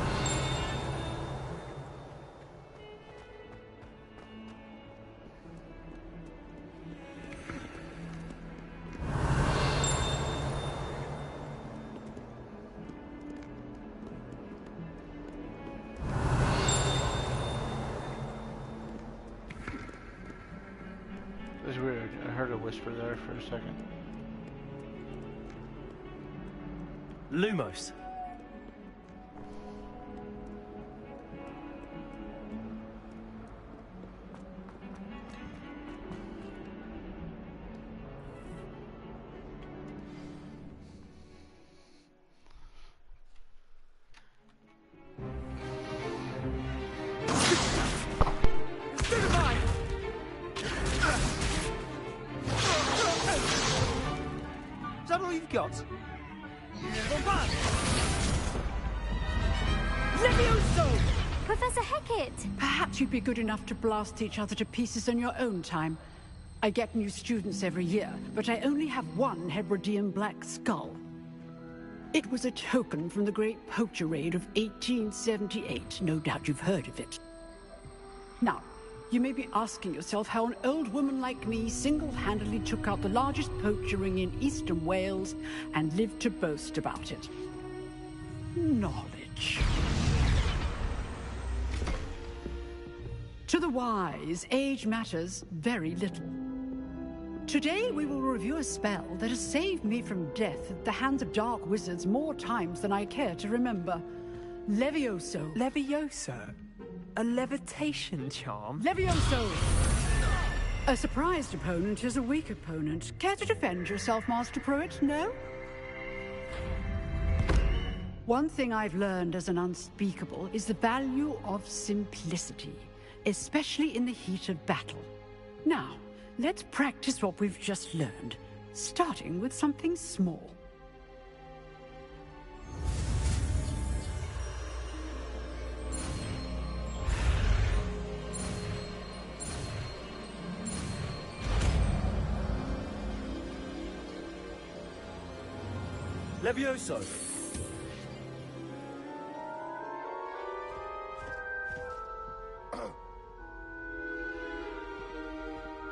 This is weird. I heard a whisper there for a second. Lumos. that all you've got? Levioso! Professor Hecat! Perhaps you'd be good enough to blast each other to pieces in your own time. I get new students every year, but I only have one Hebridean black skull. It was a token from the Great Poacher Raid of 1878. No doubt you've heard of it. Now, you may be asking yourself how an old woman like me single-handedly took out the largest poacher ring in eastern Wales and lived to boast about it. Knowledge. To the wise, age matters very little. Today we will review a spell that has saved me from death at the hands of dark wizards more times than I care to remember. Levioso. Levioso? A levitation charm? Levioso! A surprised opponent is a weak opponent. Care to defend yourself, Master Pruitt? No? One thing I've learned as an unspeakable is the value of simplicity, especially in the heat of battle. Now, let's practice what we've just learned, starting with something small. Levioso!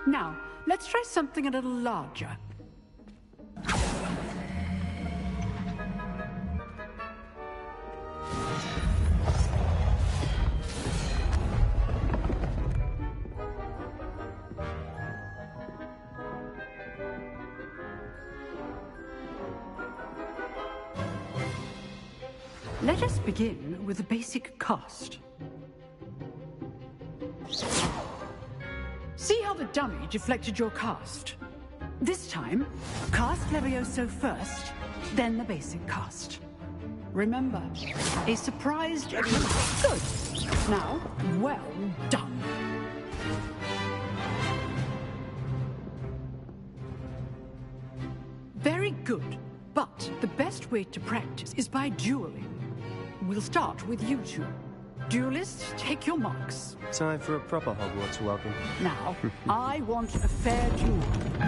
Now, let's try something a little larger. Let us begin with a basic cast. See how the dummy deflected your cast? This time, cast Levioso first, then the basic cast. Remember, a surprised... Good. Now, well done. Very good, but the best way to practice is by dueling. We'll start with you two. Duelists, take your marks. Time for a proper Hogwarts welcome. Now, I want a fair duel,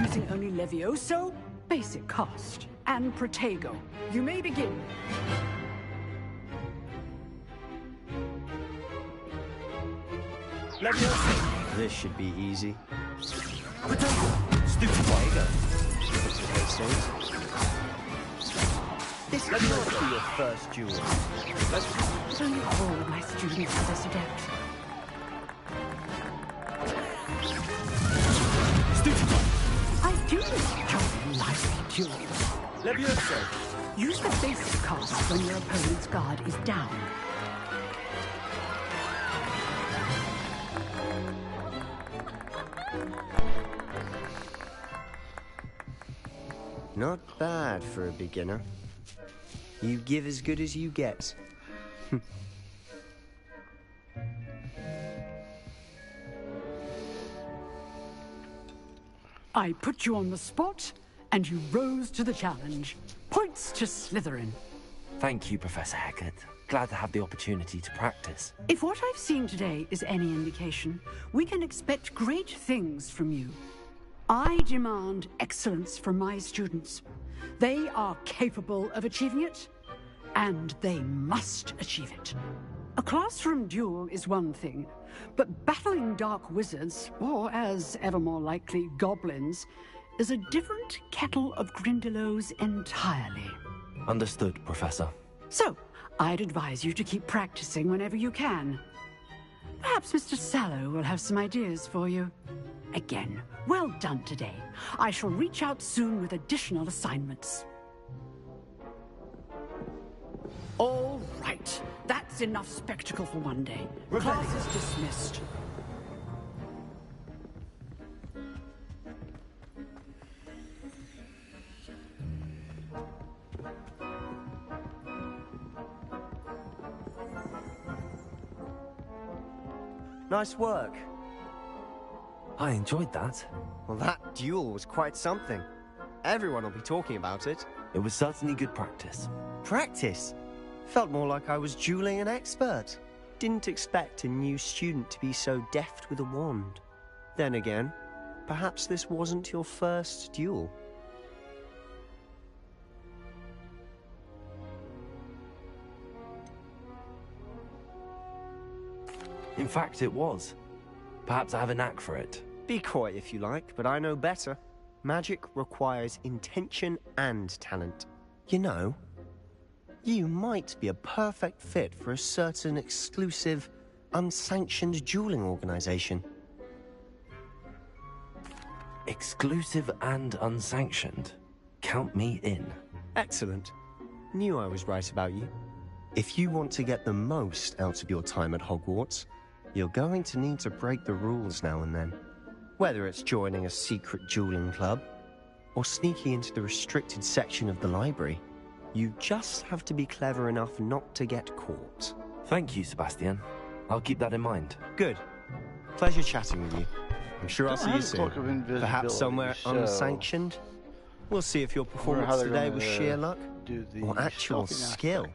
using only Levioso, basic cast, and Protego. You may begin. Levioso! This should be easy. Protego! Stupid Protego! This could not be your first duel. It's only all of my students are this adept. Stupid! I do enjoy lively duels. Levioso! Use the basic cast when your opponent's guard is down. Not bad for a beginner. You give as good as you get. I put you on the spot, and you rose to the challenge. Points to Slytherin. Thank you, Professor Hecat. Glad to have the opportunity to practice. If what I've seen today is any indication, we can expect great things from you. I demand excellence from my students. They are capable of achieving it, and they must achieve it. A classroom duel is one thing, but battling dark wizards, or as ever more likely, goblins, is a different kettle of Grindylows entirely. Understood, Professor. So, I'd advise you to keep practicing whenever you can. Perhaps Mr. Sallow will have some ideas for you. Again, well done today. I shall reach out soon with additional assignments. All right. That's enough spectacle for one day. Class is dismissed. Nice work. I enjoyed that. Well, that duel was quite something. Everyone will be talking about it. It was certainly good practice. Practice? Felt more like I was dueling an expert. Didn't expect a new student to be so deft with a wand. Then again, perhaps this wasn't your first duel. In fact, it was. Perhaps I have a knack for it. Be coy if you like, but I know better. Magic requires intention and talent. You know, you might be a perfect fit for a certain exclusive, unsanctioned dueling organization. Exclusive and unsanctioned. Count me in. Excellent. Knew I was right about you. If you want to get the most out of your time at Hogwarts, you're going to need to break the rules now and then. Whether it's joining a secret dueling club, or sneaking into the restricted section of the library, you just have to be clever enough not to get caught. Thank you, Sebastian. I'll keep that in mind. Good. Pleasure chatting with you. I'm sure I'll see you soon. Perhaps somewhere unsanctioned? We'll see if your performance today was sheer luck or actual skill.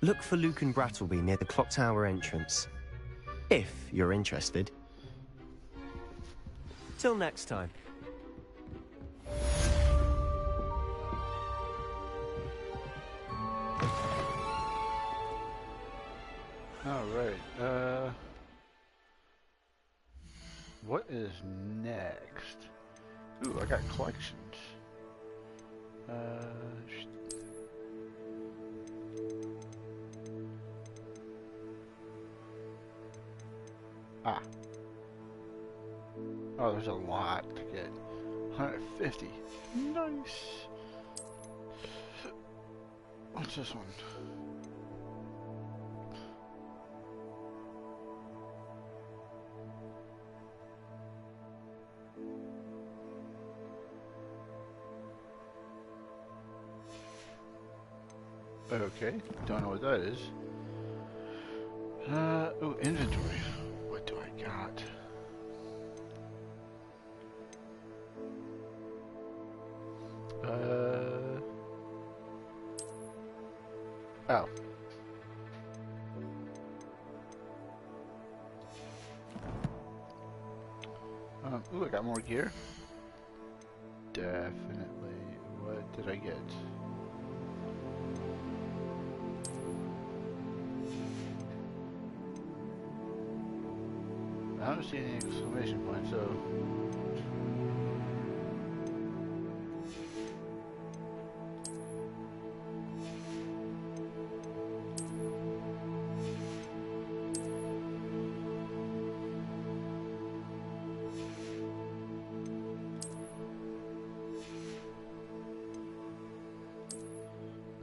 Look for Luke and Brattleby near the clock tower entrance. If you're interested. Till next time. Alright, what is next? Ooh, I got collections. Oh, there's a lot to get. 150. Nice. What's this one? Okay, don't know what that is. Oh, inventory. What do I got? Oh. Ooh, I got more gear. Definitely. What did I get? I don't see any exclamation points, so...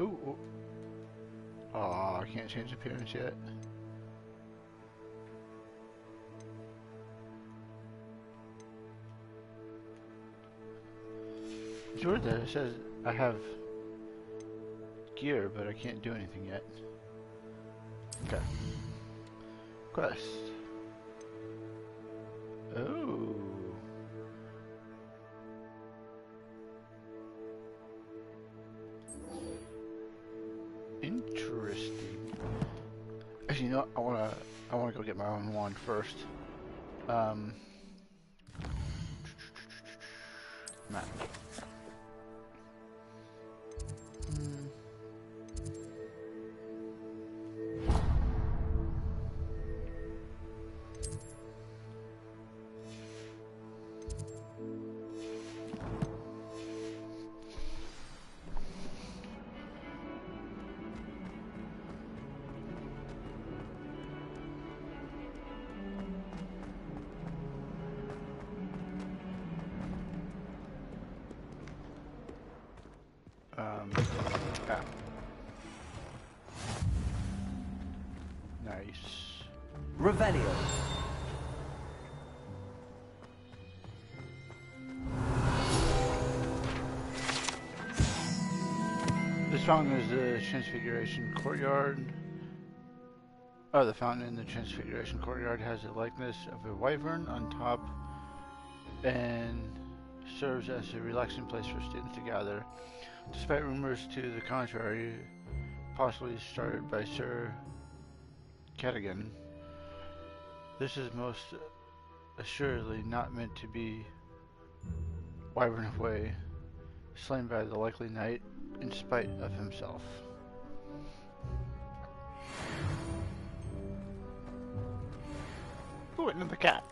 Ooh. Oh, I can't change appearance yet. It's weird that it says I have gear, but I can't do anything yet. Okay. Quest. Oh. Interesting. Actually, you know what? I wanna go get my own wand first. Map. Nice. Revelio. This fountain is the Transfiguration Courtyard. Oh, the fountain in the Transfiguration Courtyard has a likeness of a wyvern on top and serves as a relaxing place for students to gather, despite rumors to the contrary, possibly started by Sir Cadogan. This is most assuredly not meant to be Wyvern away, slain by the likely knight in spite of himself. Ooh, another cat.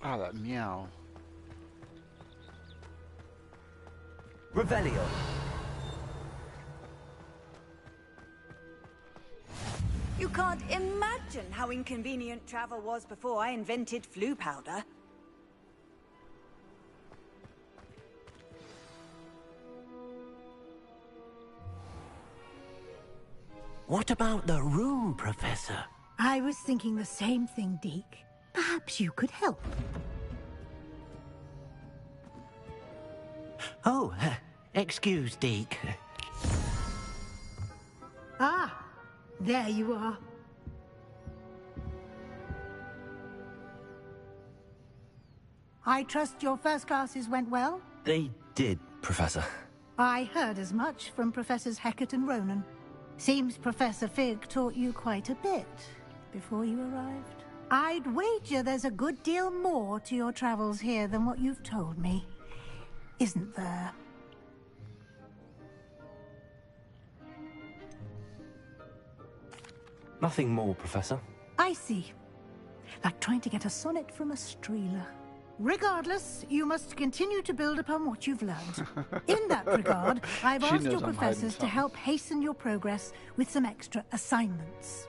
Ah, that meow. Revelio. You can't imagine how inconvenient travel was before I invented flu powder. What about the room, Professor? I was thinking the same thing, Deke. Perhaps you could help. Oh, excuse, Deke. Ah, there you are. I trust your first classes went well? They did, Professor. I heard as much from Professors Hecat and Ronan. Seems Professor Fig taught you quite a bit before you arrived. I'd wager there's a good deal more to your travels here than what you've told me. Isn't there? Nothing more, Professor. I see. Like trying to get a sonnet from a streeler. Regardless, you must continue to build upon what you've learned. In that regard, I've asked your professors to help hasten your progress with some extra assignments.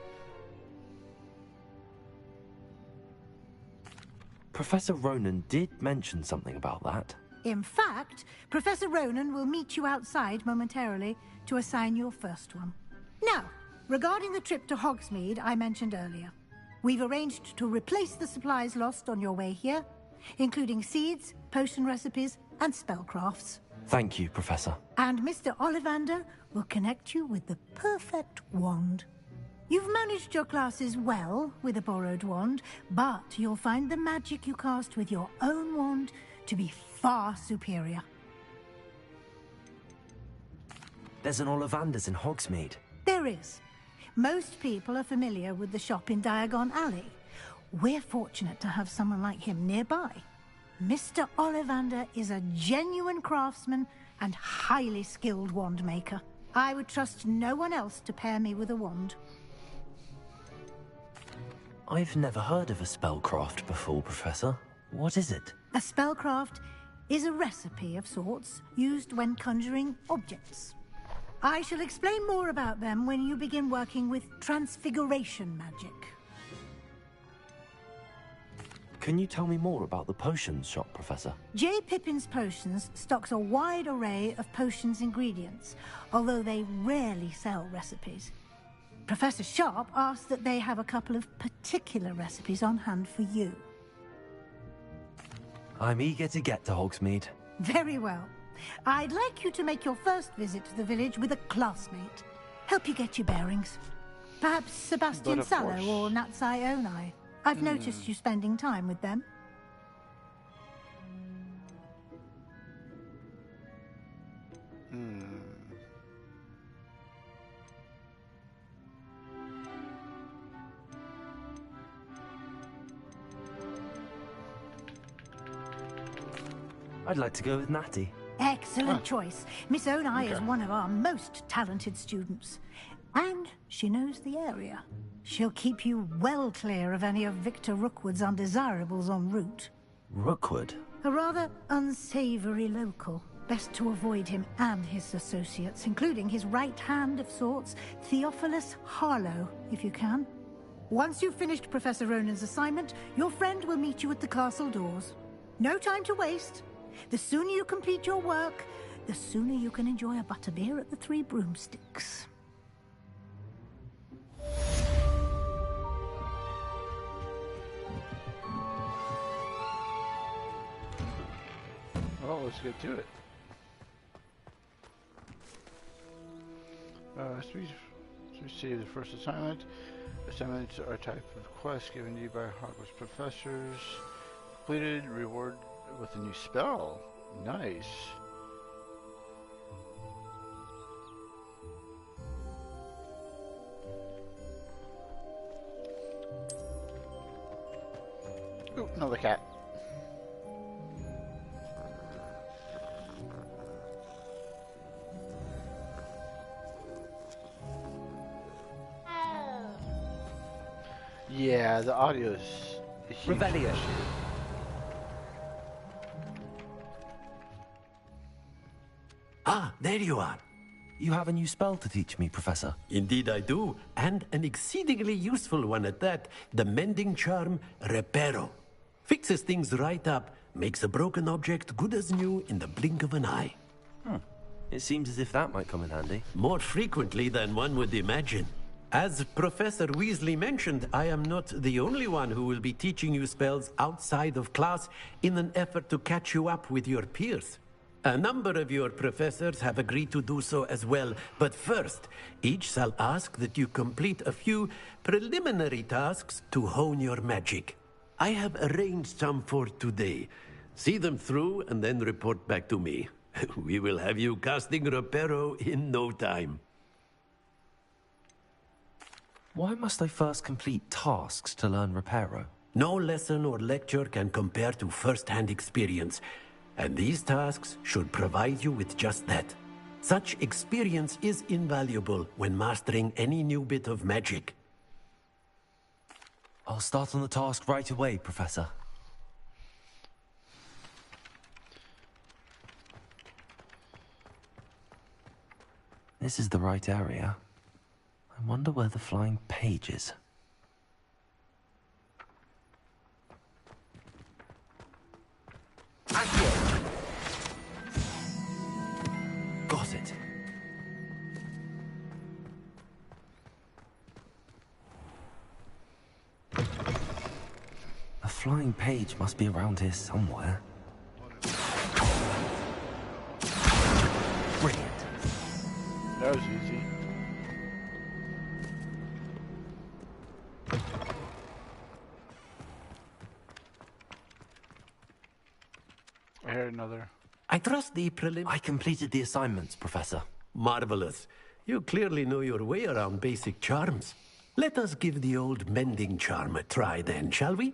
Professor Ronan did mention something about that. In fact, Professor Ronan will meet you outside momentarily to assign your first one. Now, regarding the trip to Hogsmeade I mentioned earlier, we've arranged to replace the supplies lost on your way here, including seeds, potion recipes, and spellcrafts. Thank you, Professor. And Mr. Ollivander will connect you with the perfect wand. You've managed your classes well with a borrowed wand, but you'll find the magic you cast with your own wand to be far superior. There's an Ollivander's in Hogsmeade. There is. Most people are familiar with the shop in Diagon Alley. We're fortunate to have someone like him nearby. Mr. Ollivander is a genuine craftsman and highly skilled wand maker. I would trust no one else to pair me with a wand. I've never heard of a spellcraft before, Professor. What is it? A spellcraft is a recipe of sorts used when conjuring objects. I shall explain more about them when you begin working with transfiguration magic. Can you tell me more about the potions shop, Professor? J. Pippin's Potions stocks a wide array of potions ingredients, although they rarely sell recipes. Professor Sharp asks that they have a couple of particular recipes on hand for you. I'm eager to get to Hogsmeade. Very well. I'd like you to make your first visit to the village with a classmate. Help you get your bearings. Perhaps Sebastian Sallow or Natsai Onai. I've noticed you spending time with them. I'd like to go with Natty. Excellent choice. Miss Onai is one of our most talented students. And she knows the area. She'll keep you well clear of any of Victor Rookwood's undesirables en route. Rookwood? A rather unsavory local. Best to avoid him and his associates, including his right hand of sorts, Theophilus Harlow, if you can. Once you've finished Professor Ronan's assignment, your friend will meet you at the castle doors. No time to waste. The sooner you complete your work, the sooner you can enjoy a butterbeer at the Three Broomsticks. Well, let's get to it. must be to receive the first assignment. Assignments are a type of quest given to you by Hogwarts professors. Completed, reward with a new spell. Nice. Ooh, another cat. Yeah, the audio is a huge Revelio. issue. Ah, there you are. You have a new spell to teach me, Professor. Indeed I do, and an exceedingly useful one at that. The mending charm, Reparo. Fixes things right up, makes a broken object good as new in the blink of an eye. It seems as if that might come in handy. More frequently than one would imagine. As Professor Weasley mentioned, I am not the only one who will be teaching you spells outside of class in an effort to catch you up with your peers. A number of your professors have agreed to do so as well, but first, each shall ask that you complete a few preliminary tasks to hone your magic. I have arranged some for today. See them through and then report back to me. We will have you casting Reparo in no time. Why must I first complete tasks to learn Reparo? No lesson or lecture can compare to first-hand experience, and these tasks should provide you with just that. Such experience is invaluable when mastering any new bit of magic. I'll start on the task right away, Professor. This is the right area. I wonder where the flying page is. Got it. A flying page must be around here somewhere. Brilliant. That was easy. I heard another. I trust the I completed the assignments, Professor. Marvelous. You clearly know your way around basic charms. Let us give the old mending charm a try then, shall we?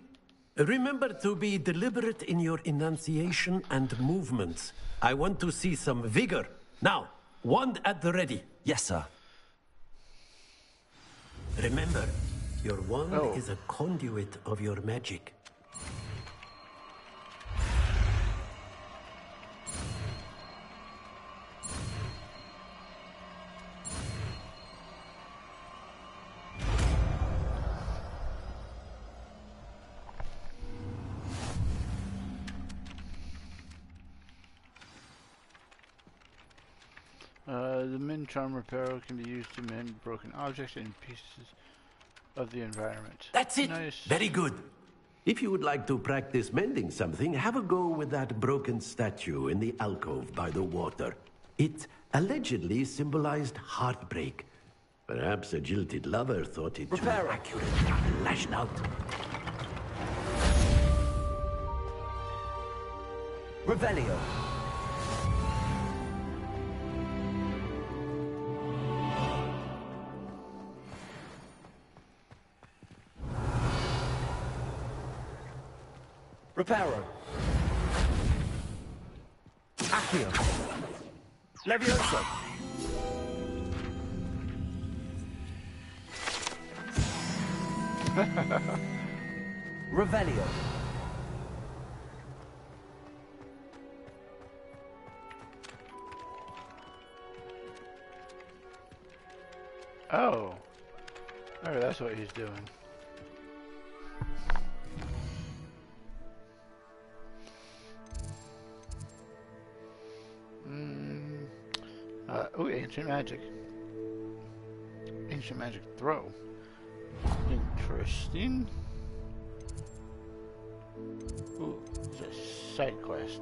Remember to be deliberate in your enunciation and movements. I want to see some vigor. Now, wand at the ready. Yes, sir. Remember, your wand is a conduit of your magic. The mend charm Reparo can be used to mend broken objects and pieces of the environment. That's it! Nice. Very good. If you would like to practice mending something, have a go with that broken statue in the alcove by the water. It allegedly symbolized heartbreak. Perhaps a jilted lover thought it too accurate and lashed out. Revelio. Reparo. Accio. Levioso. Revelio. Oh. Oh, that's what he's doing. Ooh, ancient magic. Ancient magic throw. Interesting. Ooh, it's a side quest.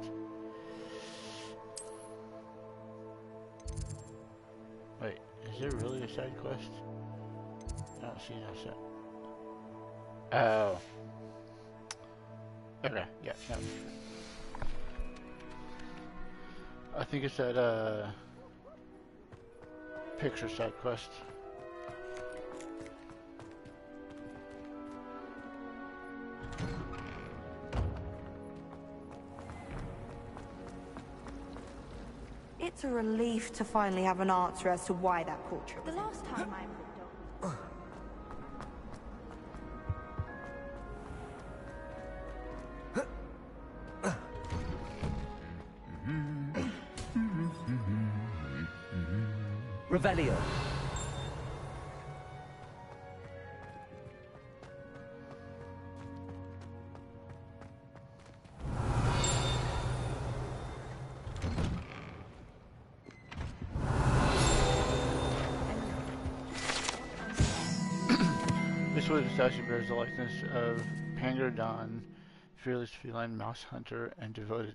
Wait, is Is there really a side quest? I don't see no set. Oh. Okay, yeah, no. I think it's that, picture side quest. It's a relief to finally have an answer as to why that portrait was. The last time I moved on. Revelio. This wood statue bears the likeness of Pangerdon, fearless feline mouse hunter and devoted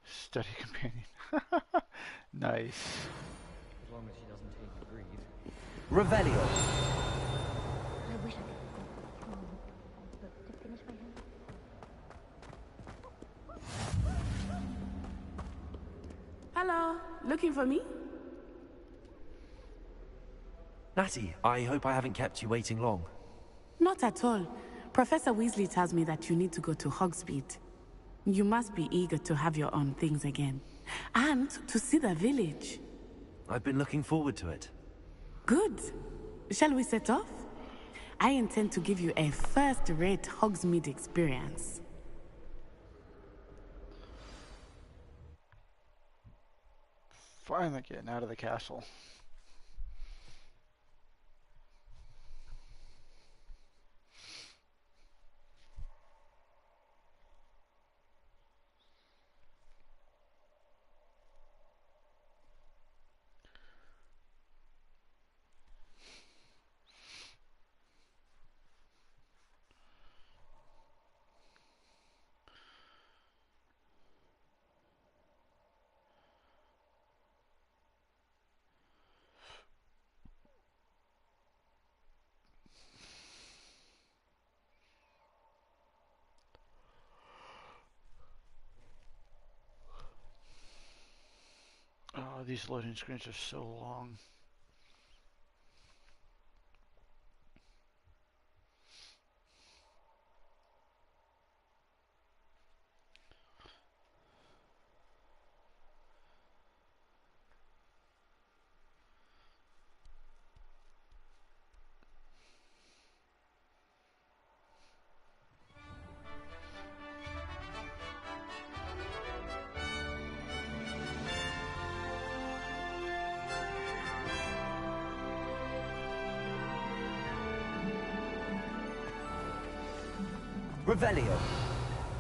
study companion. Nice. As long as she doesn't take the breed. Revelio. I wish I could go home but to finish my homework. Hello, looking for me? Natty, I hope I haven't kept you waiting long. Not at all. Professor Weasley tells me that you need to go to Hogsmeade. You must be eager to have your own things again. And to see the village. I've been looking forward to it. Good. Shall we set off? I intend to give you a first-rate Hogsmeade experience. Finally getting out of the castle. Oh, these loading screens are so long. Revelio.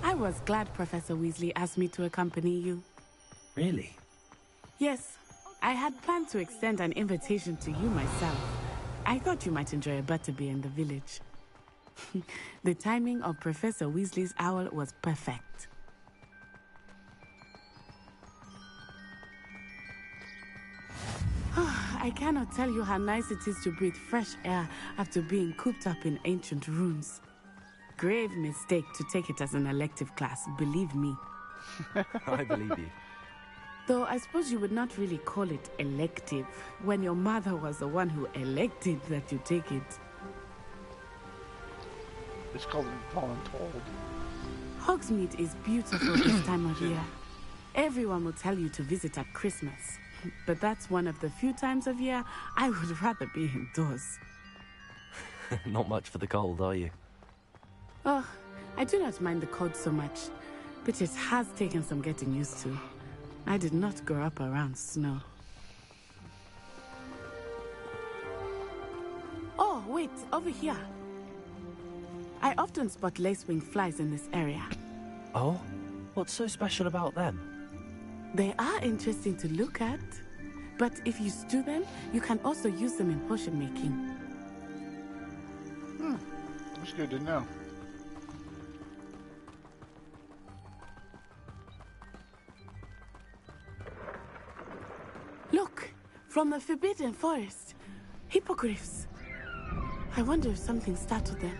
I was glad Professor Weasley asked me to accompany you. Really? Yes, I had planned to extend an invitation to you myself. I thought you might enjoy a butterbeer in the village. The timing of Professor Weasley's owl was perfect. I cannot tell you how nice it is to breathe fresh air after being cooped up in ancient ruins. Grave mistake to take it as an elective class, believe me. I believe you. Though I suppose you would not really call it elective when your mother was the one who elected that you take it. It's called voluntold. Hogsmeade is beautiful this time of year. Everyone will tell you to visit at Christmas. But that's one of the few times of year I would rather be indoors. Not much for the cold, are you? Oh, I do not mind the cold so much, but it has taken some getting used to. I did not grow up around snow. Oh, wait, over here. I often spot lacewing flies in this area. Oh? What's so special about them? They are interesting to look at, but if you stew them, you can also use them in potion making. That's good to know. Look, From the Forbidden Forest. Hippogriffs. I wonder if something startled them.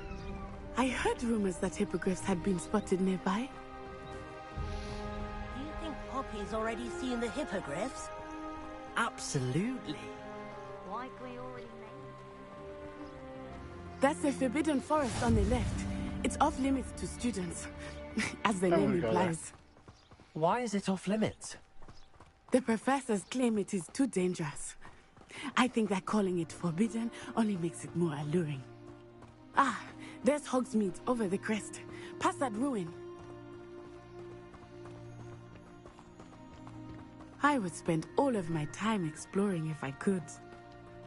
I heard rumors that hippogriffs had been spotted nearby. Do you think Poppy's already seen the hippogriffs? Absolutely. Like we already made. That's the Forbidden Forest on the left. It's off limits to students, as the name implies. Why is it off limits? The professors claim it is too dangerous. I think that calling it forbidden only makes it more alluring. Ah, there's Hogsmeade over the crest, past that ruin. I would spend all of my time exploring if I could.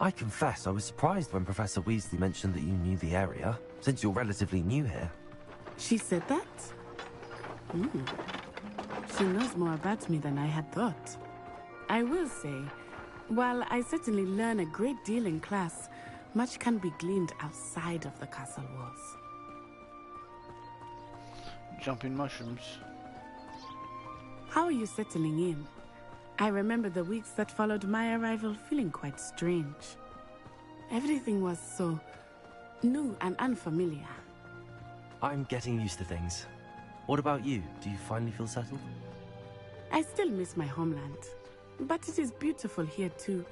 I confess I was surprised when Professor Weasley mentioned that you knew the area, since you're relatively new here. She said that? She knows more about me than I had thought. I will say, while I certainly learn a great deal in class, much can be gleaned outside of the castle walls. Jumping mushrooms. How are you settling in? I remember the weeks that followed my arrival feeling quite strange. Everything was so new and unfamiliar. I'm getting used to things. What about you? Do you finally feel settled? I still miss my homeland, but it is beautiful here too.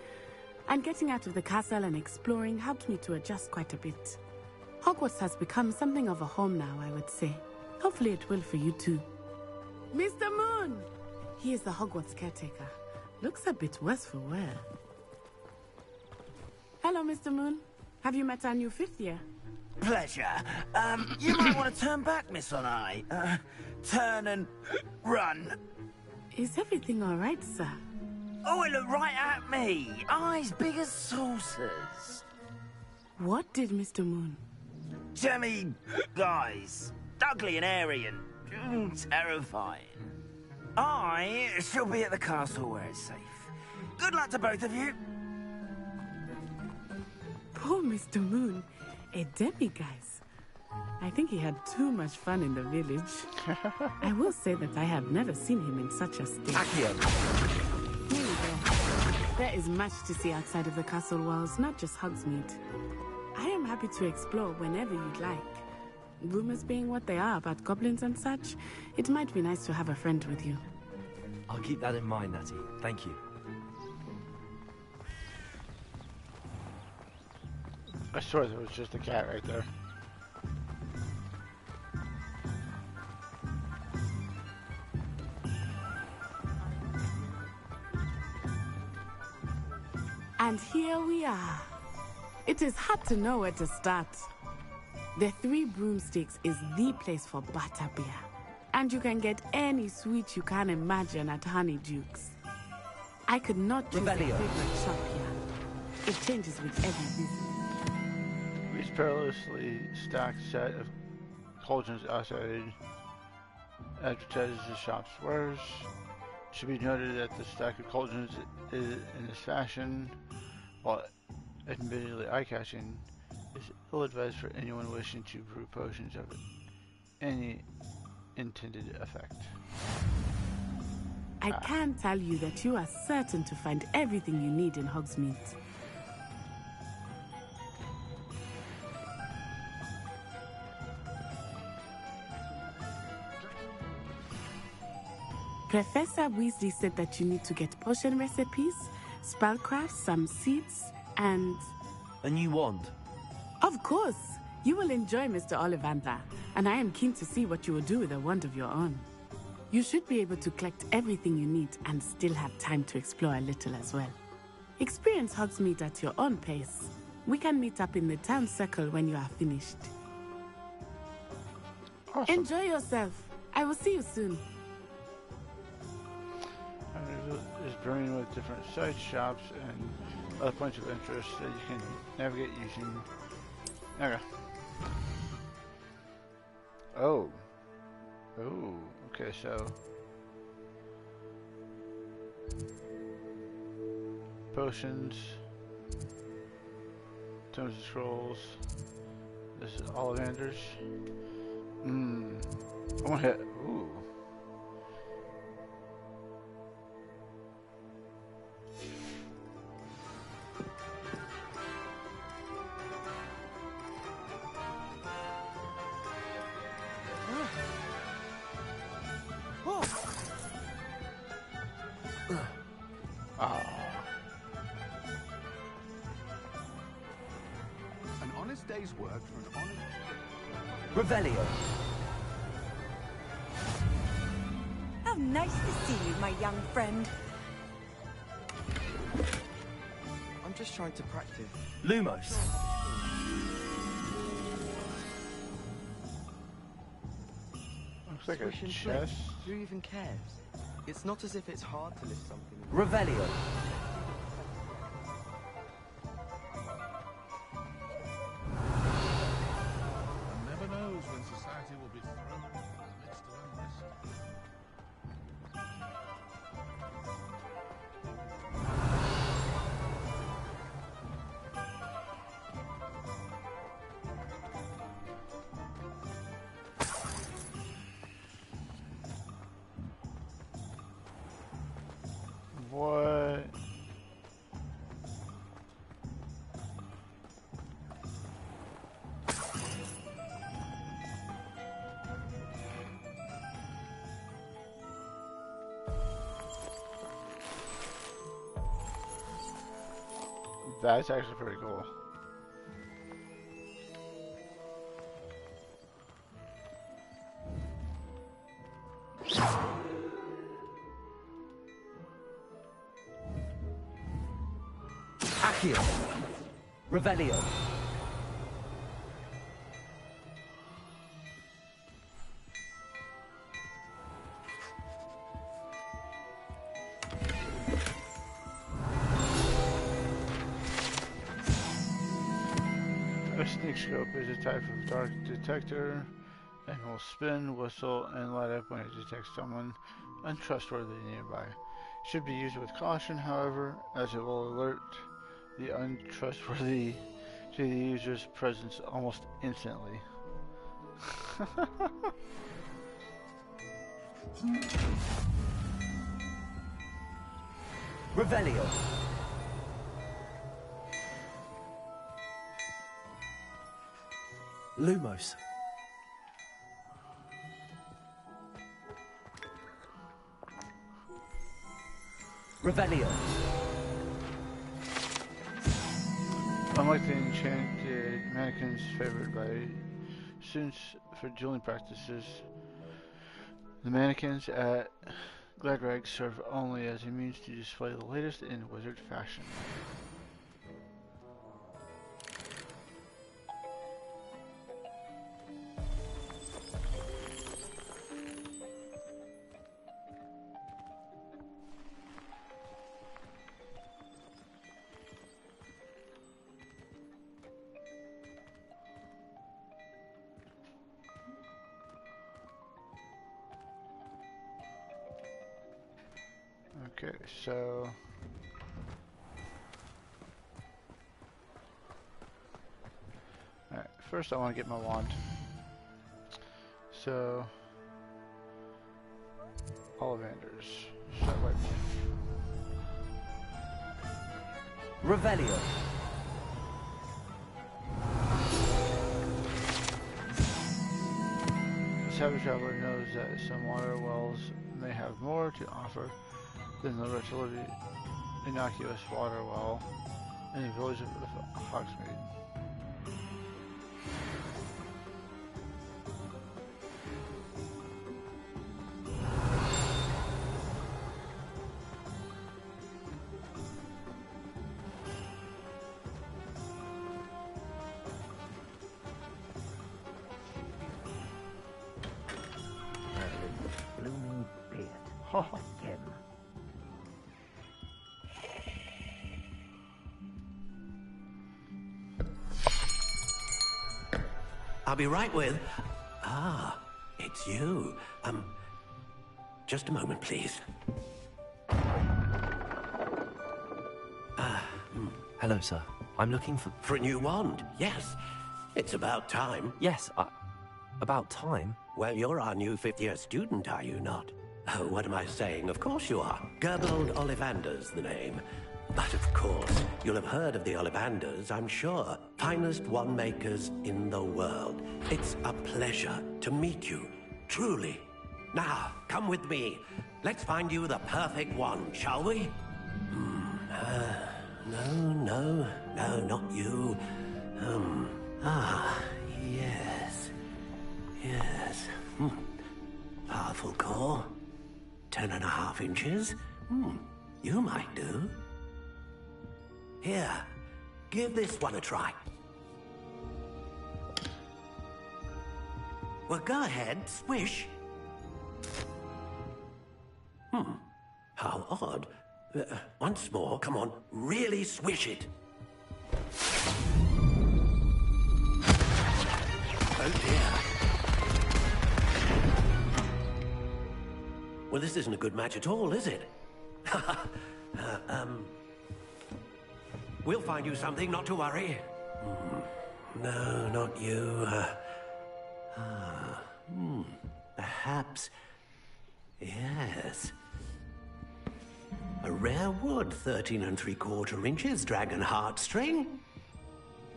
And getting out of the castle and exploring helped me to adjust quite a bit. Hogwarts has become something of a home now, I would say. Hopefully it will for you too. Mr. Moon! He is the Hogwarts caretaker. Looks a bit worse for wear. Hello, Mr. Moon. Have you met our new 5th year? Pleasure. You might want to turn back, Miss On-Eye. Turn and run. Is everything all right, sir? Oh, it looked right at me. Eyes big as saucers. What did Mr. Moon? Jemmy guys. Ugly and airy and terrifying. I shall be at the castle where it's safe. Good luck to both of you. Poor Mr. Moon. A demiguise. I think he had too much fun in the village. I will say that I have never seen him in such a state. Here we go. There is much to see outside of the castle walls, not just Hogsmeade. I am happy to explore whenever you'd like. Rumors being what they are about goblins and such, it might be nice to have a friend with you. I'll keep that in mind, Natty. Thank you. I swear there was just a cat right there. And here we are. It is hard to know where to start. The Three Broomsticks is the place for butterbeer. And you can get any sweet you can imagine at Honeydukes. I could not choose a favorite shop here. It changes with every season. Each perilously stacked set of cauldrons outside advertises the shop's wares. It should be noted that the stack of cauldrons is in this fashion, while admittedly eye-catching, is ill-advised for anyone wishing to brew potions of any intended effect. I can tell you that you are certain to find everything you need in Hogsmeade. Professor Weasley said that you need to get potion recipes, spellcraft, some seeds, and... A new wand? Of course! You will enjoy Mr. Ollivander, and I am keen to see what you will do with a wand of your own. You should be able to collect everything you need and still have time to explore a little as well. Experience Hogsmeade at your own pace. We can meet up in the town circle when you are finished. Awesome. Enjoy yourself. I will see you soon. There's brewing with different side shops and other points of interest that you can navigate using. Okay. Oh. Okay, so potions, tomes and scrolls. This is Ollivanders. I want to hit. Ooh. honest day's work for an honest... Revelio. How nice to see you, my young friend. I'm just trying to practice. Lumos. Looks like a Swish and chest. flick. Who even cares? It's not as if it's hard to lift something. Revelio. One never knows when society will be thrown into the midst of unrest. What? That's actually pretty cool. Accio. Revelio. A sneak scope is a type of dark detector and will spin, whistle, and light up when it detects someone untrustworthy nearby. Should be used with caution, however, as it will alert the untrustworthy to the user's presence almost instantly. Revelio. Lumos. Revelio. Unlike the enchanted mannequins favored by students for dueling practices, the mannequins at Gladrag serve only as a means to display the latest in wizard fashion. Okay, so alright, first I want to get my wand. So Ollivanders. Shut white Revelio. The savage traveler knows that some water wells may have more to offer than the relatively innocuous water well in the village of Hogsmeade. Blooming beard. Again. I'll be right with... Ah, it's you. Just a moment, please. Hello, sir. I'm looking for... For a new wand, yes. It's about time. Yes, about time? Well, you're our new fifth-year student, are you not? Oh, what am I saying? Of course you are. Gerbold Ollivander's the name. But of course, you'll have heard of the Ollivanders, I'm sure. Finest wand makers in the world. It's a pleasure to meet you, truly. Now, come with me. Let's find you the perfect wand, shall we? No, not you. 10.5 inches. You might do. Here, give this one a try. Well, go ahead, swish. How odd. Once more, come on, really swish it. Oh dear. Well, this isn't a good match at all, is it? We'll find you something, not to worry. No, not you. Perhaps... Yes. A rare wood, 13 3/4 inches, dragon heartstring.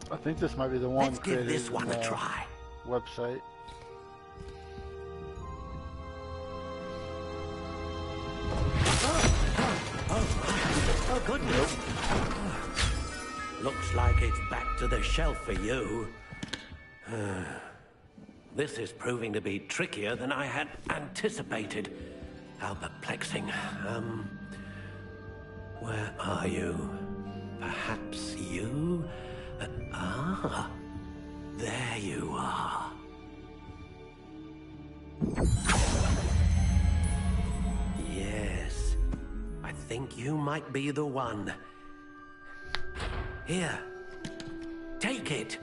I think this might be the one. Let's give this one a try. Website. Oh, goodness. Looks like it's back to the shelf for you. This is proving to be trickier than I had anticipated. How perplexing. Where are you? Perhaps you? There you are. Yes. I think you might be the one. Here. Take it.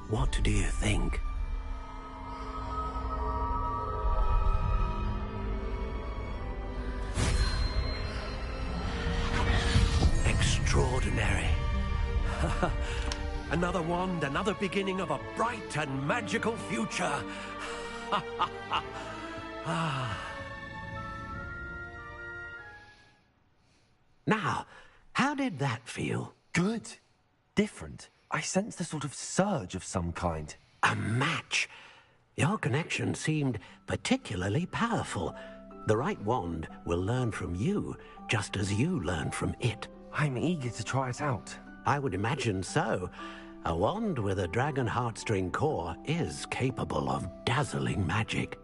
What do you think? Extraordinary. Another wand, another beginning of a bright and magical future. Now, how did that feel? Good. Different. I sensed a sort of surge of some kind. A match. Your connection seemed particularly powerful. The right wand will learn from you, just as you learn from it. I'm eager to try it out. I would imagine so. A wand with a dragon heartstring core is capable of dazzling magic.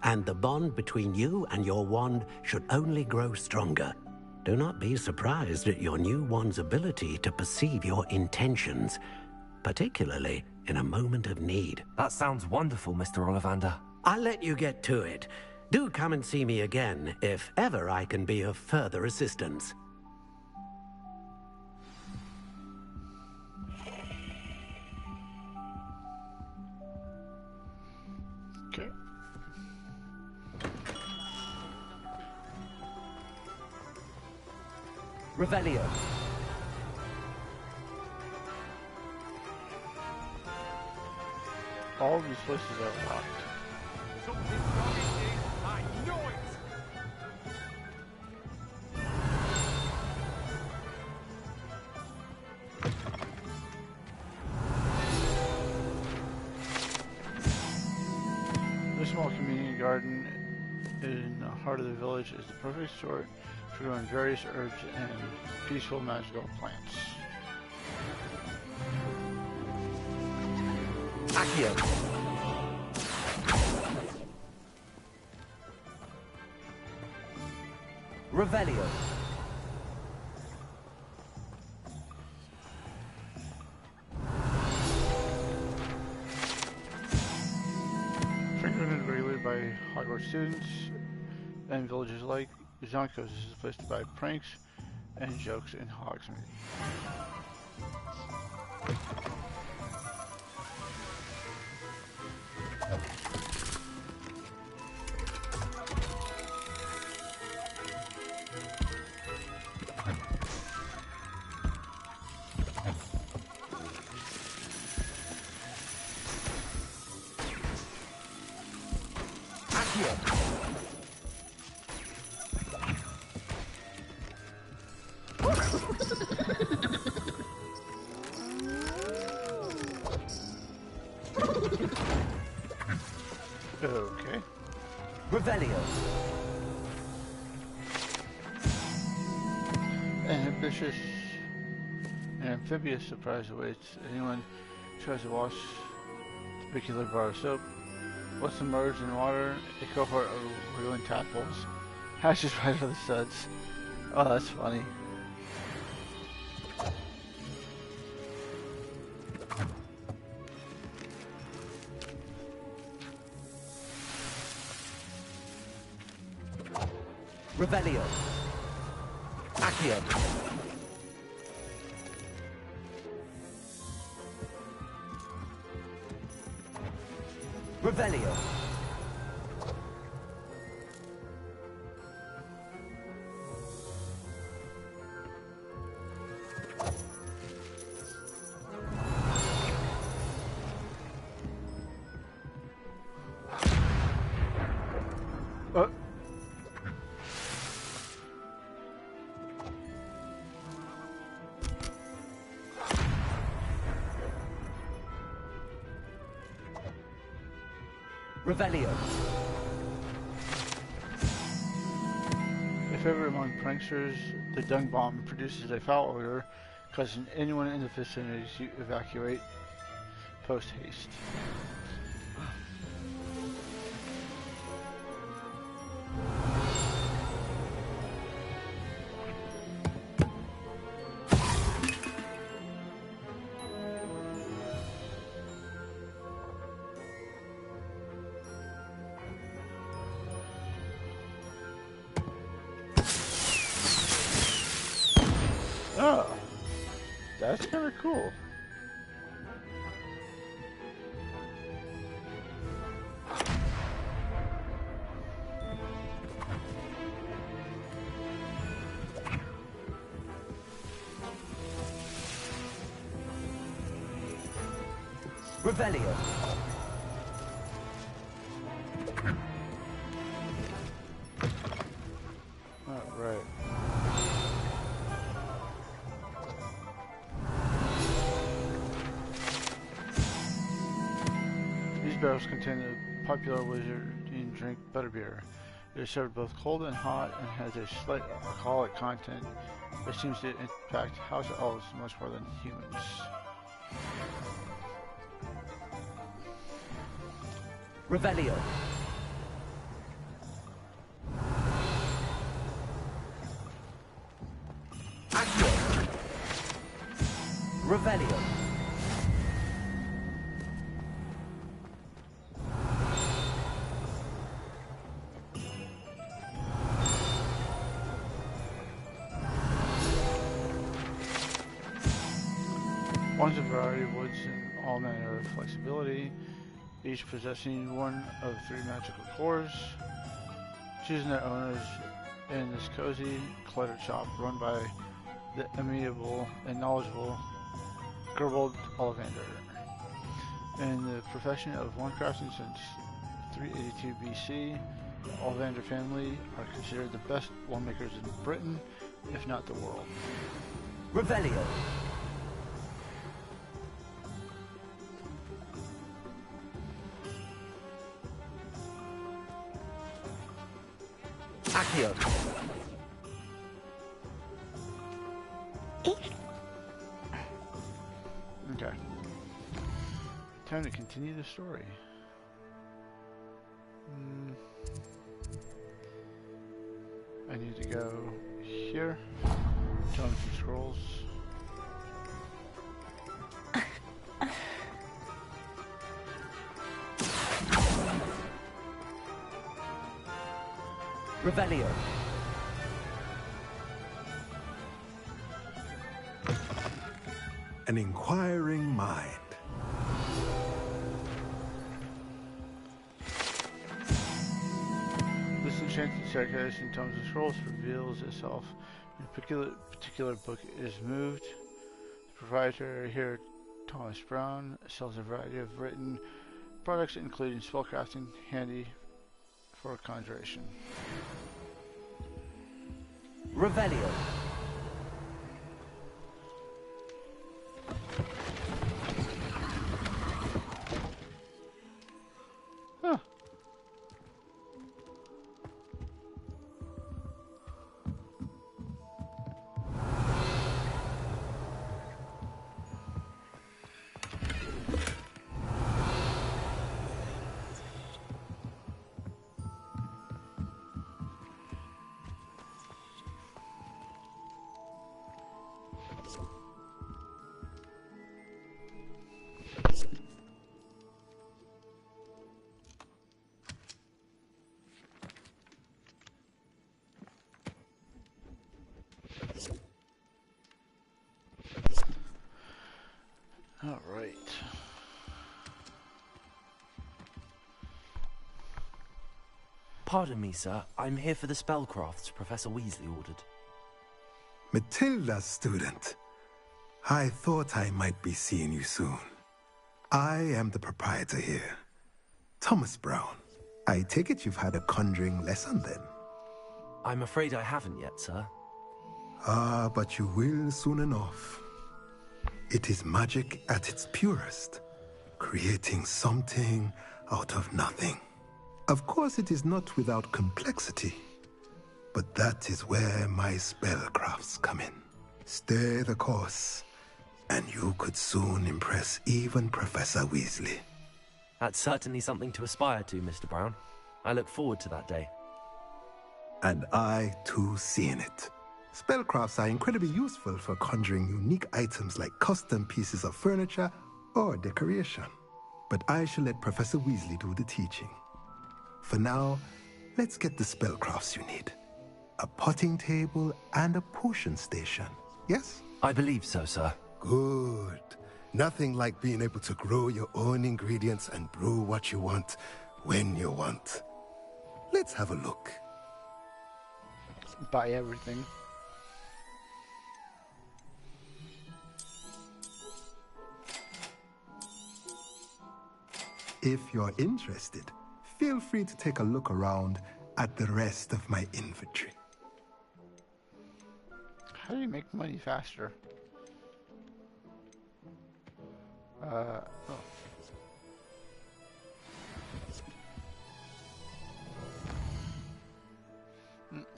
And the bond between you and your wand should only grow stronger. Do not be surprised at your new wand's ability to perceive your intentions, particularly in a moment of need. That sounds wonderful, Mr. Ollivander. I'll let you get to it. Do come and see me again if ever I can be of further assistance. Okay. Revelio. All these places are locked. Something wrong indeed. I know it! This small community garden in the heart of the village is the perfect sort for growing various herbs and peaceful magical plants. Accio. Revelio. Frequented regularly by Hogwarts students and villagers alike, Zonkos is a place to buy pranks and jokes in Hogsmeade. Revelio. An amphibious surprise awaits anyone who tries to wash the particular bar of soap. Once submerged in water, a cohort of wriggling tadpoles hashes right over the studs. Oh, that's funny. Revelio. Accio. Revelio. Revelio. If ever among pranksters, the dung bomb produces a foul odor, causing anyone in the vicinity to evacuate post haste. Oh, that's kind of cool. Revelio. Right. These barrels contain the popular wizarding drink butterbeer. It is served both cold and hot and has a slight alcoholic content that seems to impact house elves much more than humans. Revelio. Accio. Revelio. One's a variety of woods and all manner of flexibility, each possessing one of 3 magical cores, choosing their owners in this cozy, cluttered shop run by the amiable and knowledgeable Gerbold Ollivander. In the profession of one-crafting since 382 BC, the Ollivander family are considered the best one-makers in Britain, if not the world. Revelio. Accio. Okay. Time to continue the story. I need to go here. Tomes and Scrolls. Revelio. An inquiring mind. This enchanted staircase in Tomes and Scrolls reveals itself in a particular book is moved. The proprietor here, Thomas Brown, sells a variety of written products including spellcrafting, handy for conjuration. Revelio. Pardon me, sir. I'm here for the spellcrafts Professor Weasley ordered. Matilda's student. I thought I might be seeing you soon. I am the proprietor here, Thomas Brown. I take it you've had a conjuring lesson then? I'm afraid I haven't yet, sir. Ah, but you will soon enough. It is magic at its purest, creating something out of nothing. Of course, it is not without complexity, but that is where my spellcrafts come in. Stay the course, and you could soon impress even Professor Weasley. That's certainly something to aspire to, Mr. Brown. I look forward to that day. And I, too, seeing it. Spellcrafts are incredibly useful for conjuring unique items like custom pieces of furniture or decoration. But I shall let Professor Weasley do the teaching. For now, let's get the spellcrafts you need. A potting table and a potion station, yes? I believe so, sir. Good. Nothing like being able to grow your own ingredients and brew what you want when you want. Let's have a look. Buy everything. If you're interested, feel free to take a look around at the rest of my inventory. How do you make money faster? Oh.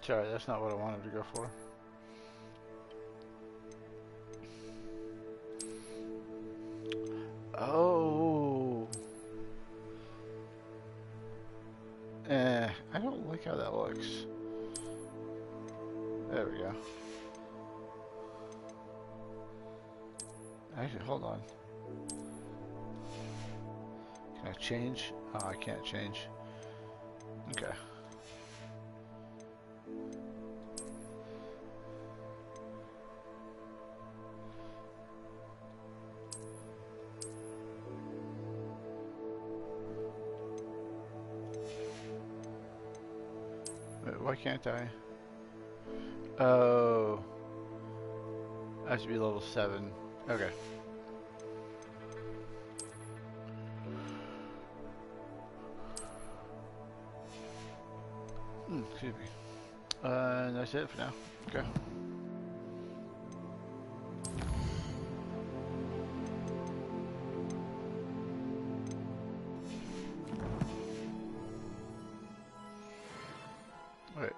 Sorry, that's not what I wanted to go for. Oh. I don't like how that looks. There we go. Actually, hold on. Can I change? Oh, I can't change. Okay. Why can't I? Oh. I have to be level 7. Okay. Excuse me. That's it for now. Okay. Wait.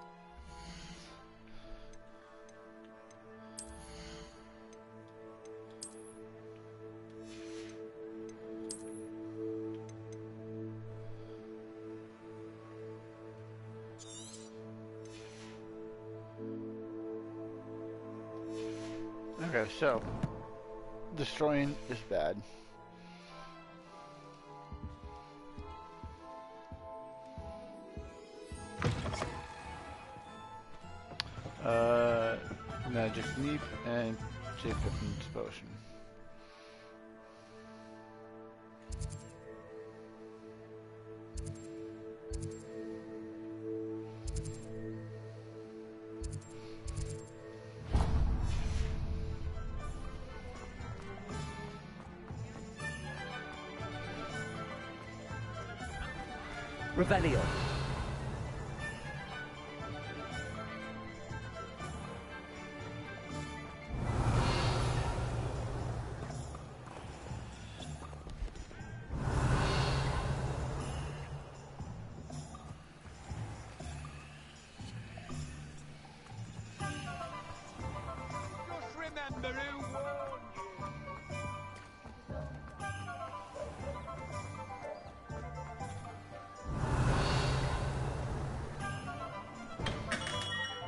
Okay, so destroying is bad. Magic Leap and Jacob's Potion. Revelio.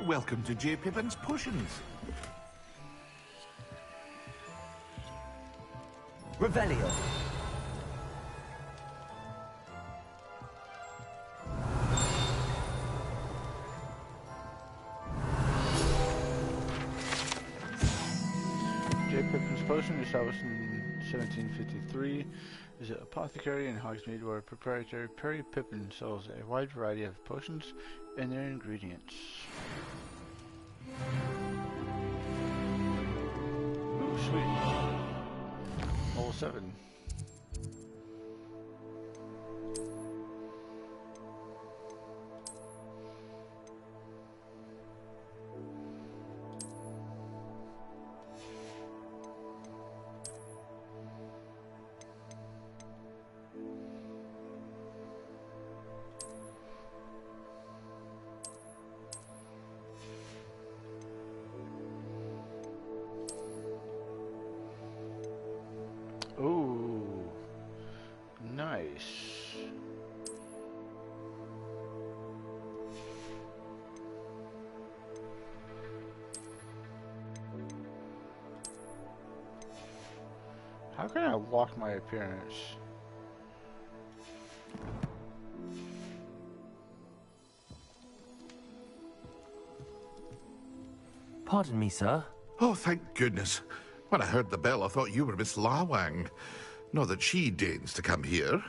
Welcome to J. Pippin's Potions. Revelio. J. Pippin's Potion establishing 1753. Visit Apothecary in Hogsmeade, where proprietor Perry Pippin sells a wide variety of potions and their ingredients. Ooh, sweet. Level 7. Ooh, nice. How can I lock my appearance? Pardon me, sir. Oh, thank goodness. When I heard the bell, I thought you were Miss Lawang. Not that she deigns to come here.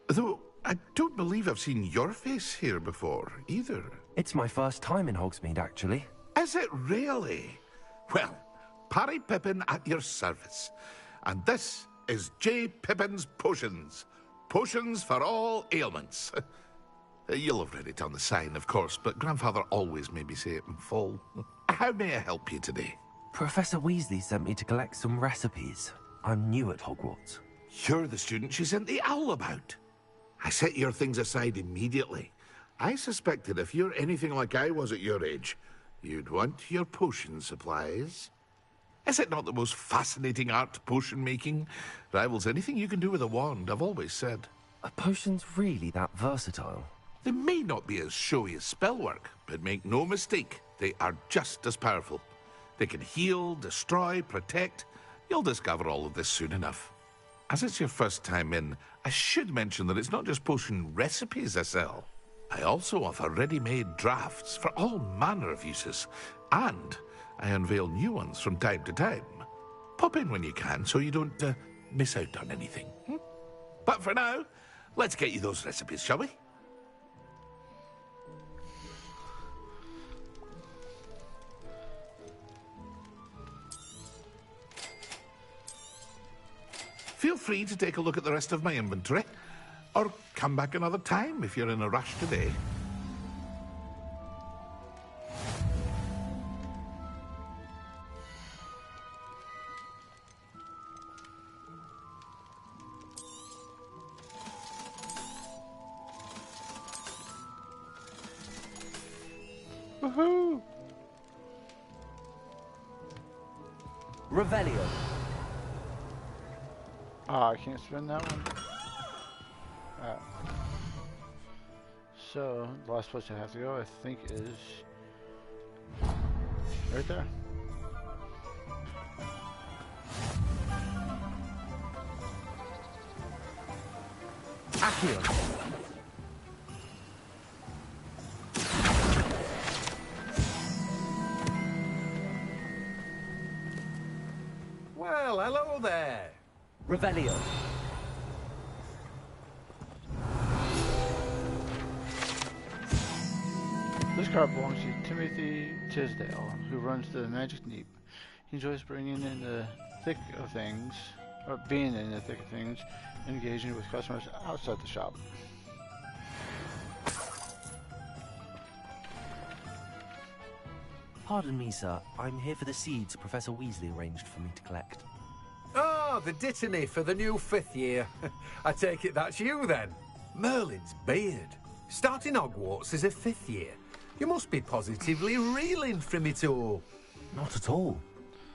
Though, I don't believe I've seen your face here before, either. It's my first time in Hogsmeade, actually. Is it really? Well, Parry Pippin at your service. And this is J. Pippin's Potions. Potions for all ailments. You'll have read it on the sign, of course, but Grandfather always made me say it in full. How may I help you today? Professor Weasley sent me to collect some recipes. I'm new at Hogwarts. You're the student she sent the owl about. I set your things aside immediately. I suspected if you're anything like I was at your age, you'd want your potion supplies. Is it not the most fascinating art, potion making? Rivals anything you can do with a wand, I've always said. Are potions really that versatile? They may not be as showy as spellwork, but make no mistake, they are just as powerful. They can heal, destroy, protect. You'll discover all of this soon enough. As it's your first time in, I should mention that it's not just potion recipes I sell. I also offer ready-made drafts for all manner of uses, and I unveil new ones from time to time. Pop in when you can so you don't miss out on anything. But for now, let's get you those recipes, shall we? Feel free to take a look at the rest of my inventory, or come back another time if you're in a rush today. Woohoo! Revelio. Ah, I can't spin that one. So, the last place I have to go, I think, is right there. Accio. Well, hello there. Revelio. This card belongs to Timothy Tisdale, who runs the Magic Neep. He enjoys bringing in the thick of things, or being in the thick of things, and engaging with customers outside the shop. Pardon me, sir. I'm here for the seeds Professor Weasley arranged for me to collect. Oh, the dittany for the new 5th year. I take it that's you, then. Merlin's beard. Starting Hogwarts as a 5th year. You must be positively reeling from it all. Not at all.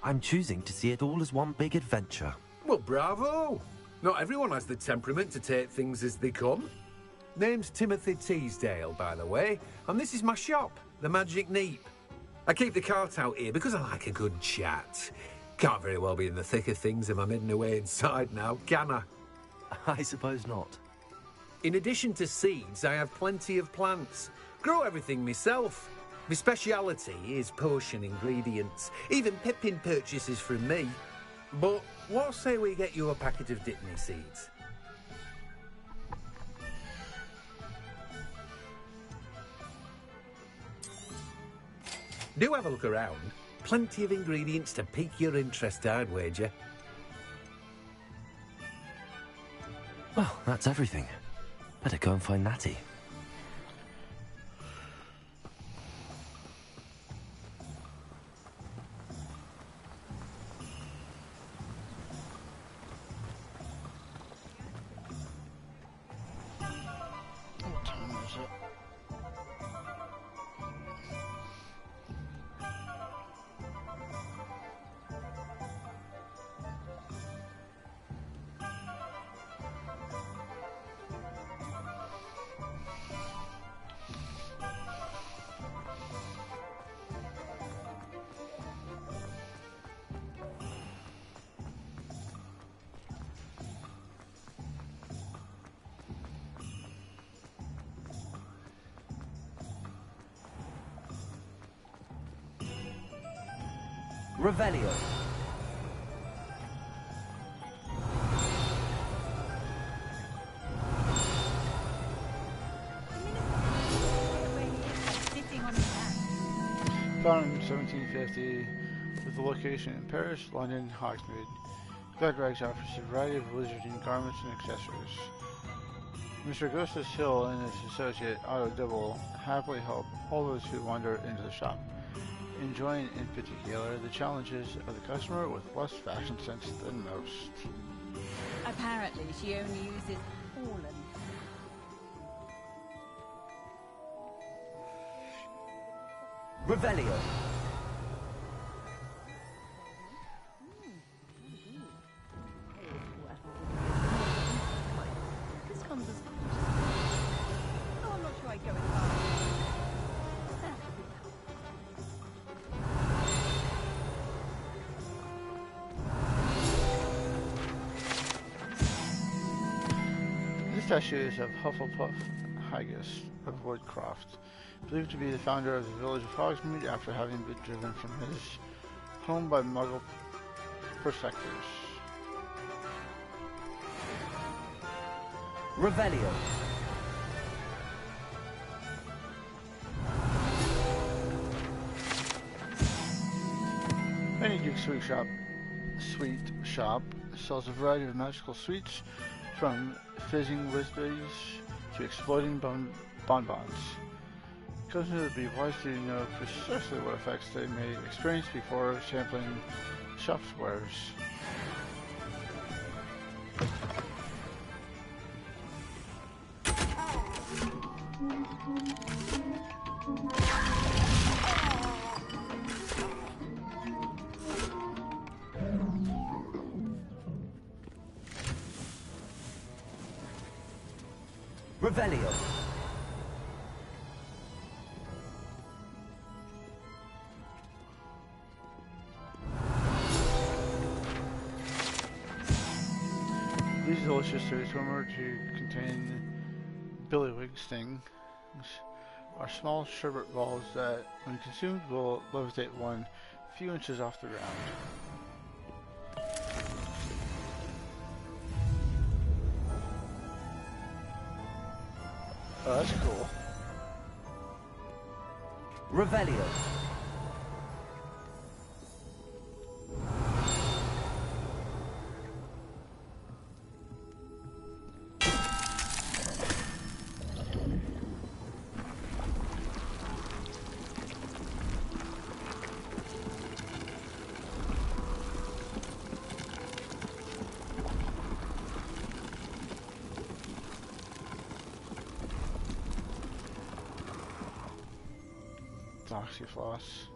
I'm choosing to see it all as one big adventure. Well, bravo. Not everyone has the temperament to take things as they come. Name's Timothy Teasdale, by the way, and this is my shop, the Magic Neep. I keep the cart out here because I like a good chat. Can't very well be in the thick of things if I'm hidden away inside now, can I? I suppose not. In addition to seeds, I have plenty of plants. Grow everything myself. My speciality is potion ingredients. Even Pippin purchases from me. But what say we get you a packet of Dittany seeds? Do have a look around. Plenty of ingredients to pique your interest, I'd wager. Well, that's everything. Better go and find Natty. What time is it? Revelio. Found in 1750, with a location in Paris, London, Hogsmeade. Glad Rags offers a variety of wizarding garments and accessories. Mr. Augustus Hill and his associate Otto Dibble happily help all those who wander into the shop, enjoying in particular the challenges of the customer with less fashion sense than most. Apparently, she only uses Holland. Revelio. This comes as oh, I'm not sure I'd go as far. This statue is of Hufflepuff Haggis of Woodcroft, believed to be the founder of the village of Hogsmeade after having been driven from his home by Muggle prospectors. Revelio. Many Sweet Shop sells a variety of magical sweets, from fizzing whizberries to exploding bonbons. Customers would be wise to know precisely what effects they may experience before sampling shop's wares. Revelio. These delicious sweets, rumored to contain billywig stings, are small sherbet balls that, when consumed, will levitate one few inches off the ground. Oh, that's cool. Revelio. Oxyfloss.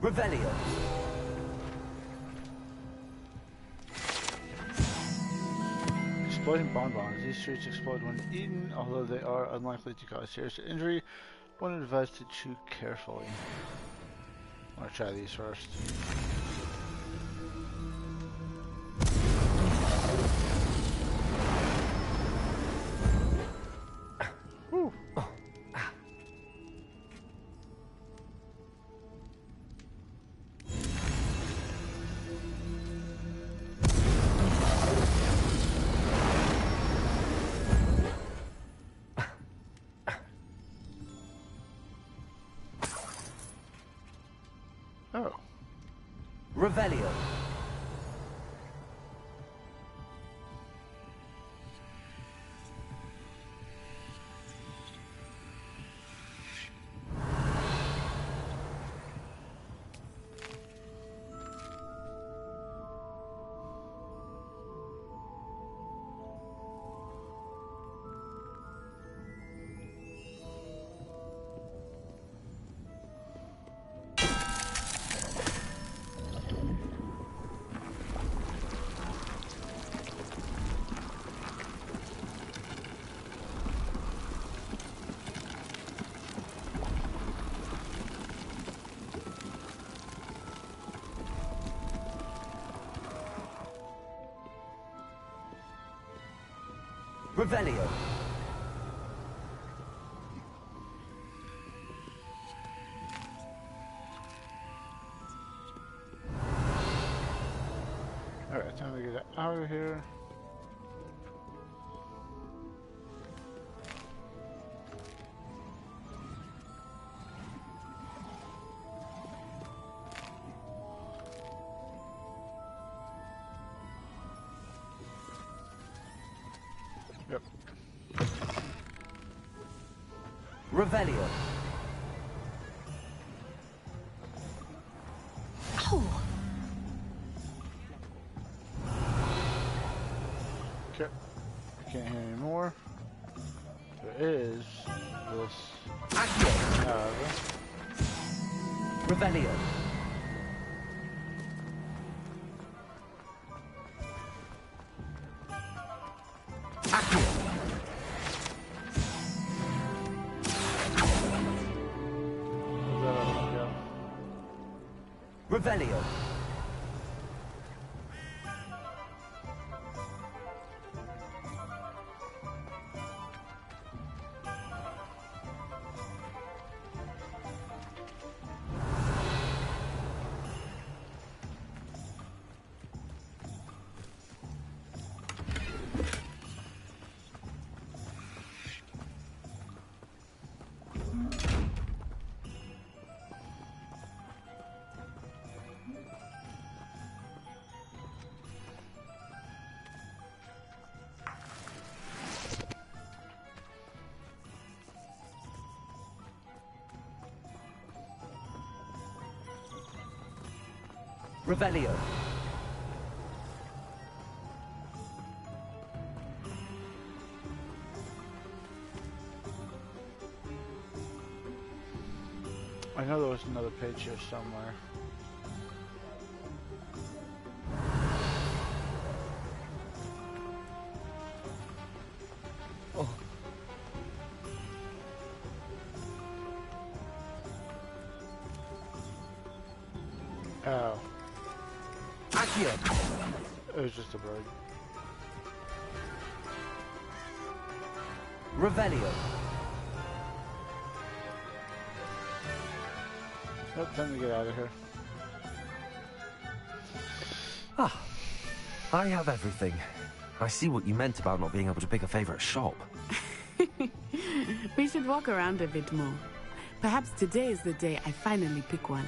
Revelio. Exploding bonbons. These treats explode when eaten, although they are unlikely to cause serious injury. One is advised to chew carefully. I want to try these first. Whew. Oh. Revelio. Revelio. Alright, time to get out of here. Yep. Revelio. Oh. Okay. I can't hear any more. There is this. Revelio. Revelio. Revelio. I know there was another page here somewhere. Oh. Oh. Accio. It was just a bird. Revelio. Nope, time to get out of here. Ah, I have everything. I see what you meant about not being able to pick a favorite shop. We should walk around a bit more. Perhaps today is the day I finally pick one.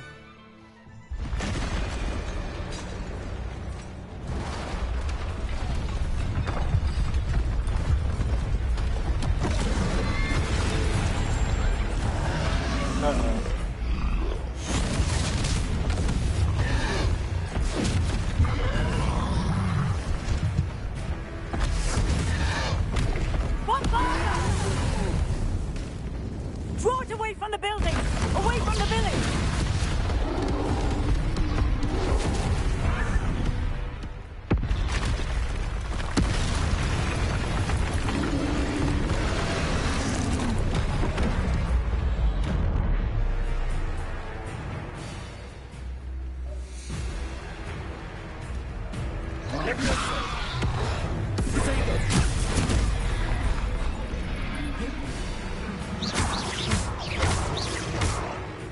Draw it away from the building! Away from the village!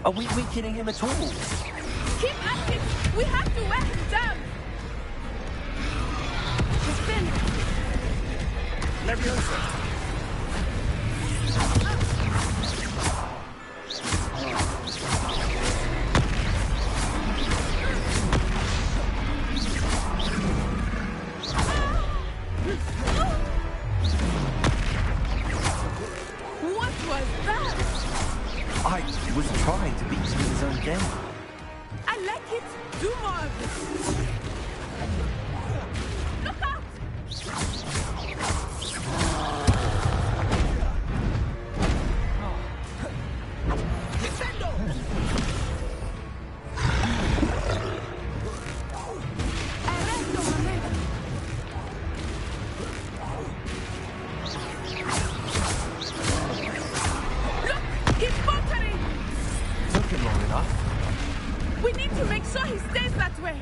Are we weakening him at all? Keep at him! We have to wear him down! Spin! Leviosa! I was trying to beat him in his own game. I like it. Do more of it. Look out! Defendo! Arresto, Mamela. Look! He's faltering! Took him long enough. We need to make sure he stays that way.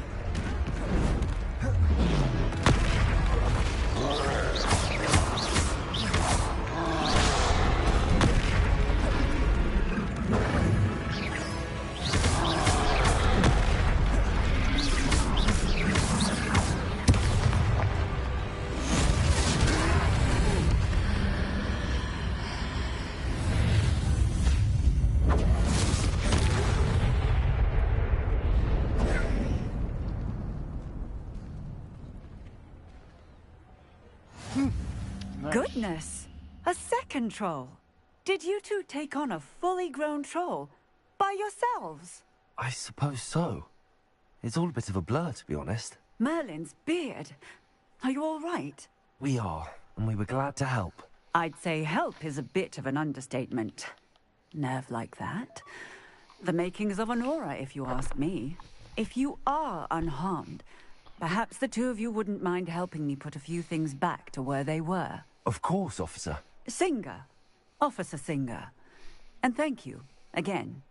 Goodness! A second troll! Did you two take on a fully grown troll by yourselves? I suppose so. It's all a bit of a blur, to be honest. Merlin's beard. Are you all right? We are, and we were glad to help. I'd say help is a bit of an understatement. Nerve like that. The makings of an aura, if you ask me. If you are unharmed, perhaps the two of you wouldn't mind helping me put a few things back to where they were. Of course, officer. Singer. Officer Singer. And thank you, again.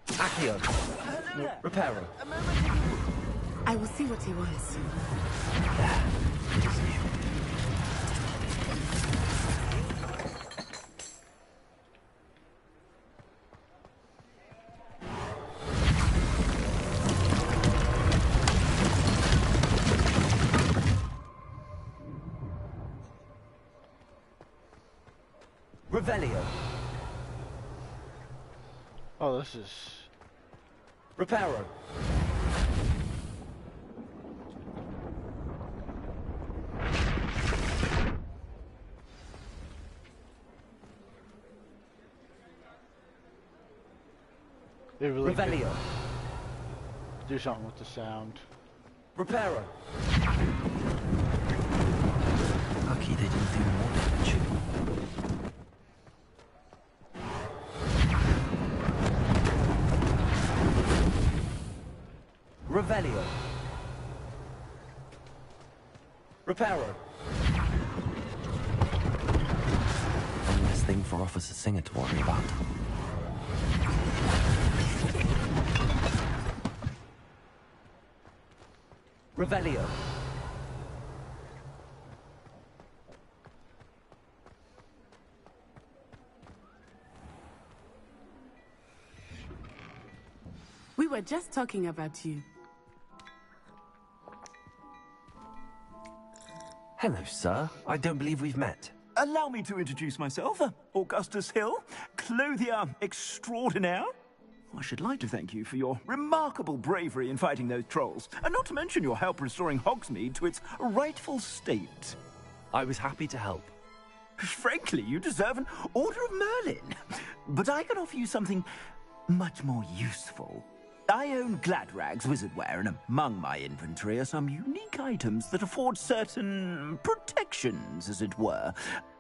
Accio. Reparo. I will see what he wants. Revelio. Oh, this is... Reparo. They really Revelio. do something with the sound. Reparo. Lucky they didn't do more damage. Revelio. Reparo. One less thing for Officer Singer to worry about. Revelio. We were just talking about you. Hello, sir. I don't believe we've met. Allow me to introduce myself, Augustus Hill, clothier extraordinaire. I should like to thank you for your remarkable bravery in fighting those trolls, and not to mention your help restoring Hogsmeade to its rightful state. I was happy to help. Frankly, you deserve an Order of Merlin. But I can offer you something much more useful. I own Gladrag's wizardware, and among my inventory are some unique items that afford certain protections, as it were.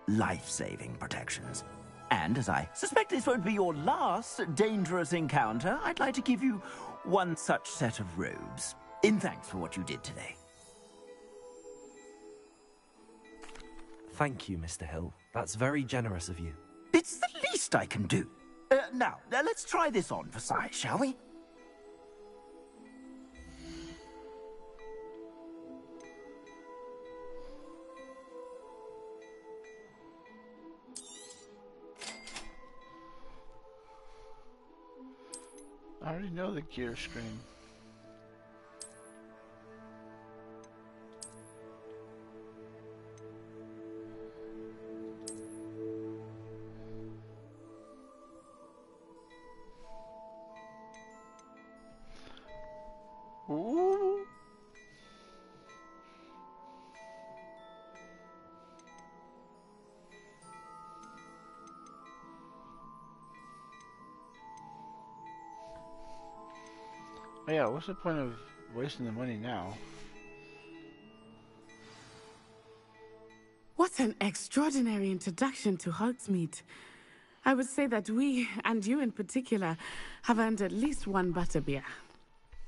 Life-saving protections. And as I suspect this won't be your last dangerous encounter, I'd like to give you one such set of robes, in thanks for what you did today. Thank you, Mr. Hill. That's very generous of you. It's the least I can do. Now, let's try this on for size, shall we? I already know the gear screen. Ooh. Yeah, what's the point of wasting the money now? What an extraordinary introduction to Hogsmeade. I would say that we, and you in particular, have earned at least one butterbeer.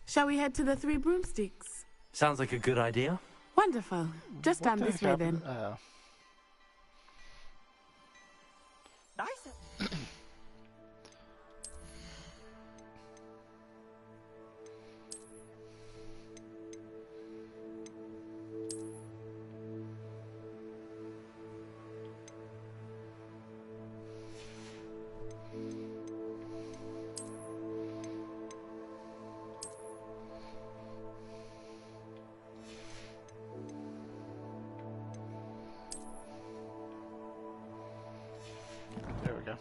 Shall we head to the Three Broomsticks? Sounds like a good idea. Wonderful. Just down this way then. Nice. There we go.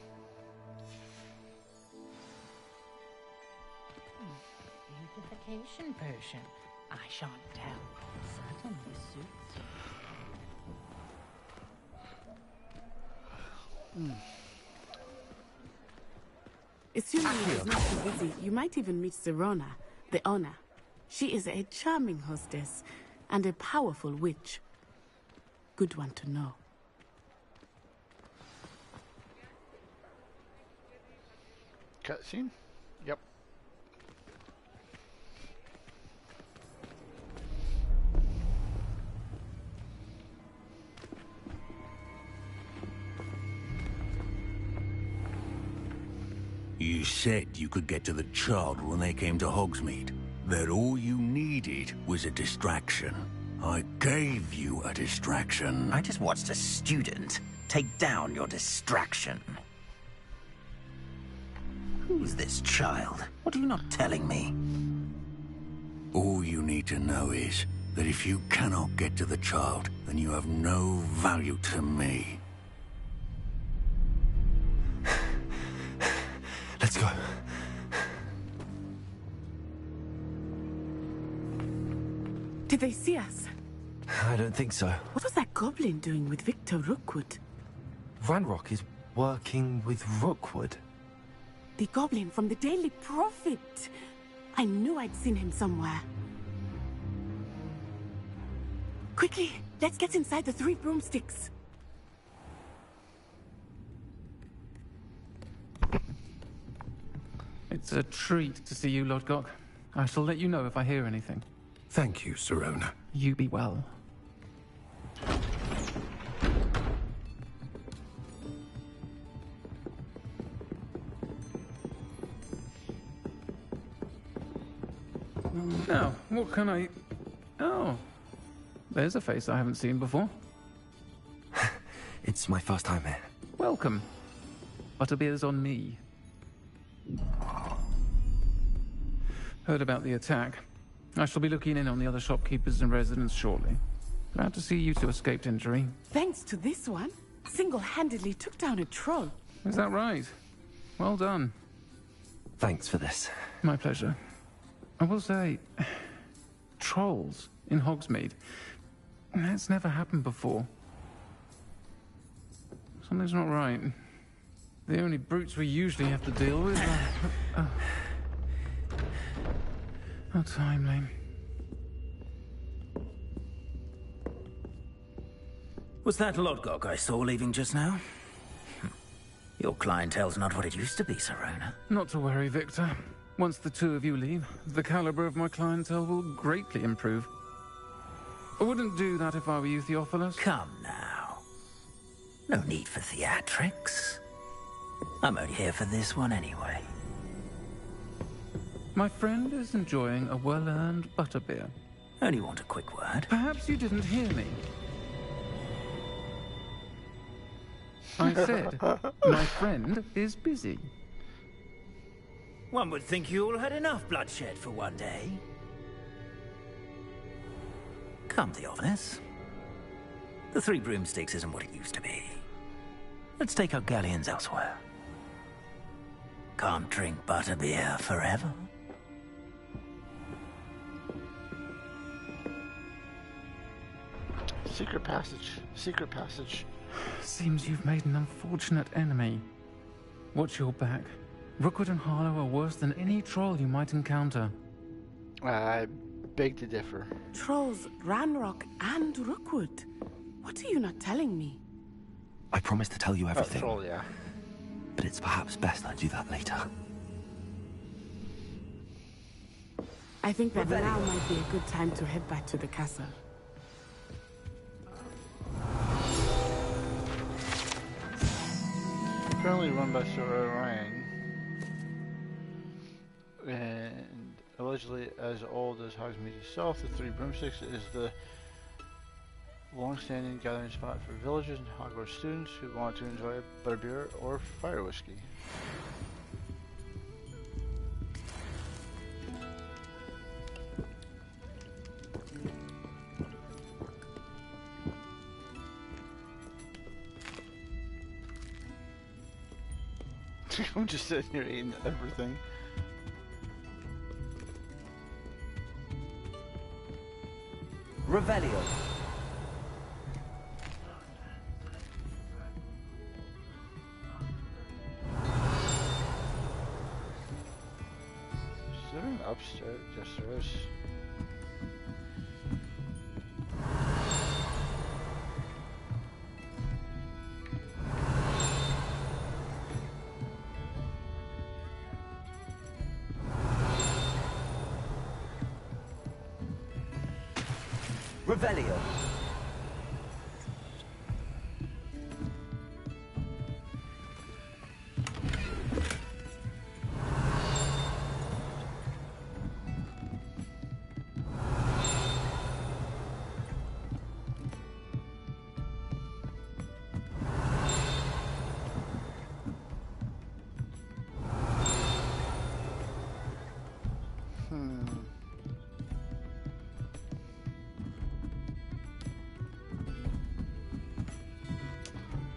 Beautification potion. I shan't tell. Certainly suits you. Assuming it's not too busy, you might even meet Sirona, the owner. She is a charming hostess and a powerful witch. Good one to know. Cutscene? Yep. You said you could get to the child when they came to Hogsmeade. That all you needed was a distraction. I gave you a distraction. I just watched a student take down your distraction. Who's this child? What are you not telling me? All you need to know is that if you cannot get to the child, then you have no value to me. Let's go. Did they see us? I don't think so. What was that goblin doing with Victor Rookwood? Ranrock is working with Rookwood. The goblin from the Daily Prophet. I knew I'd seen him somewhere. Quickly, let's get inside the Three Broomsticks. It's a treat to see you, Lodgok. I shall let you know if I hear anything. Thank you, Sirona. You be well. Now, what can I... Oh, there's a face I haven't seen before. It's my first time here. Welcome. Butterbeer's on me. Heard about the attack. I shall be looking in on the other shopkeepers and residents shortly. Glad to see you two escaped injury. Thanks to this one, single-handedly took down a troll. Is that right? Well done. Thanks for this. My pleasure. I will say, trolls in Hogsmeade. That's never happened before. Something's not right. The only brutes we usually have to deal with are... How timely. Was that Lodgok I saw leaving just now? Your clientele's not what it used to be, Sirona. Not to worry, Victor. Once the two of you leave, the caliber of my clientele will greatly improve. I wouldn't do that if I were you, Theophilus. Come now. No need for theatrics. I'm only here for this one anyway. My friend is enjoying a well-earned butterbeer. Only want a quick word. Perhaps you didn't hear me. I said, my friend is busy. One would think you all had enough bloodshed for one day. Come, Theophilus. The Three Broomsticks isn't what it used to be. Let's take our galleons elsewhere. Can't drink butterbeer forever. Secret passage. Secret passage. Seems you've made an unfortunate enemy. Watch your back. Rookwood and Harlow are worse than any troll you might encounter. I beg to differ. Trolls, Ranrock, and Rookwood. What are you not telling me? I promised to tell you everything. Troll, yeah. But it's perhaps best I do that later. I think that now might be a good time to head back to the castle. Currently run by Sir Orion, and allegedly as old as Hogsmeade itself, the Three Broomsticks is the long-standing gathering spot for villagers and Hogwarts students who want to enjoy butterbeer or fire whiskey. I'm just sitting here eating everything. Revelio. Is there an upstairs? Yes, there is. Revelio.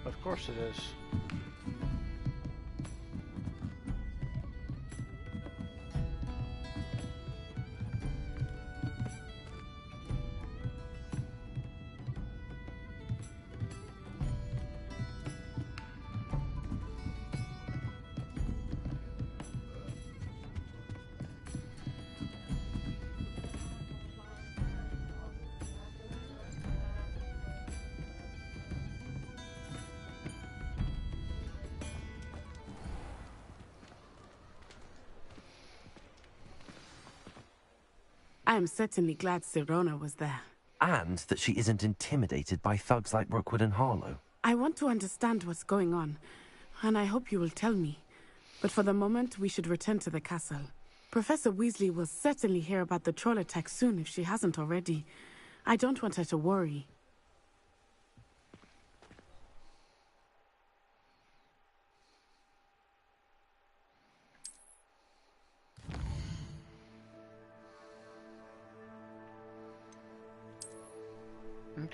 Of course it is. I am certainly glad Sirona was there. And that she isn't intimidated by thugs like Rookwood and Harlow. I want to understand what's going on, and I hope you will tell me. But for the moment, we should return to the castle. Professor Weasley will certainly hear about the troll attack soon if she hasn't already. I don't want her to worry.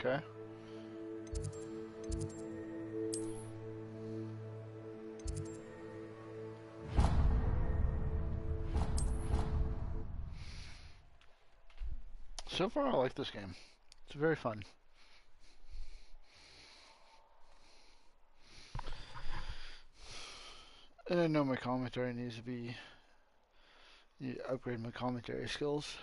Okay. So far, I like this game. It's very fun. And I know my commentary needs to be... need to upgrade my commentary skills.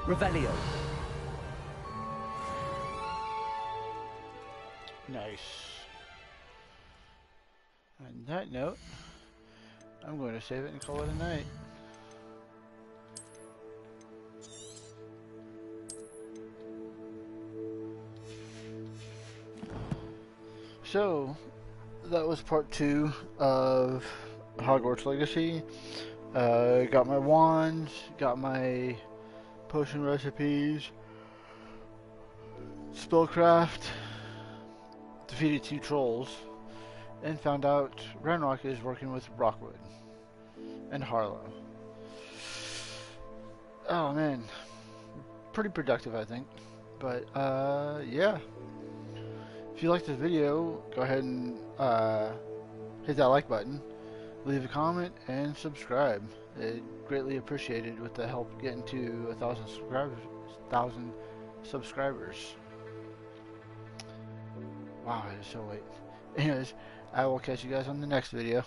Revelio. Nice. On that note, I'm going to save it and call it a night. So, that was part 2 of Hogwarts Legacy. Got my wands, got my potion recipes, spellcraft, defeated 2 trolls, and found out Ranrock is working with Rockwood and Harlow. Oh man, pretty productive I think. But yeah, if you like this video, go ahead and hit that like button, leave a comment, and subscribe. It's greatly appreciated with the help getting to 1,000 subscribers. Wow, it is so late. Anyways, I will catch you guys on the next video.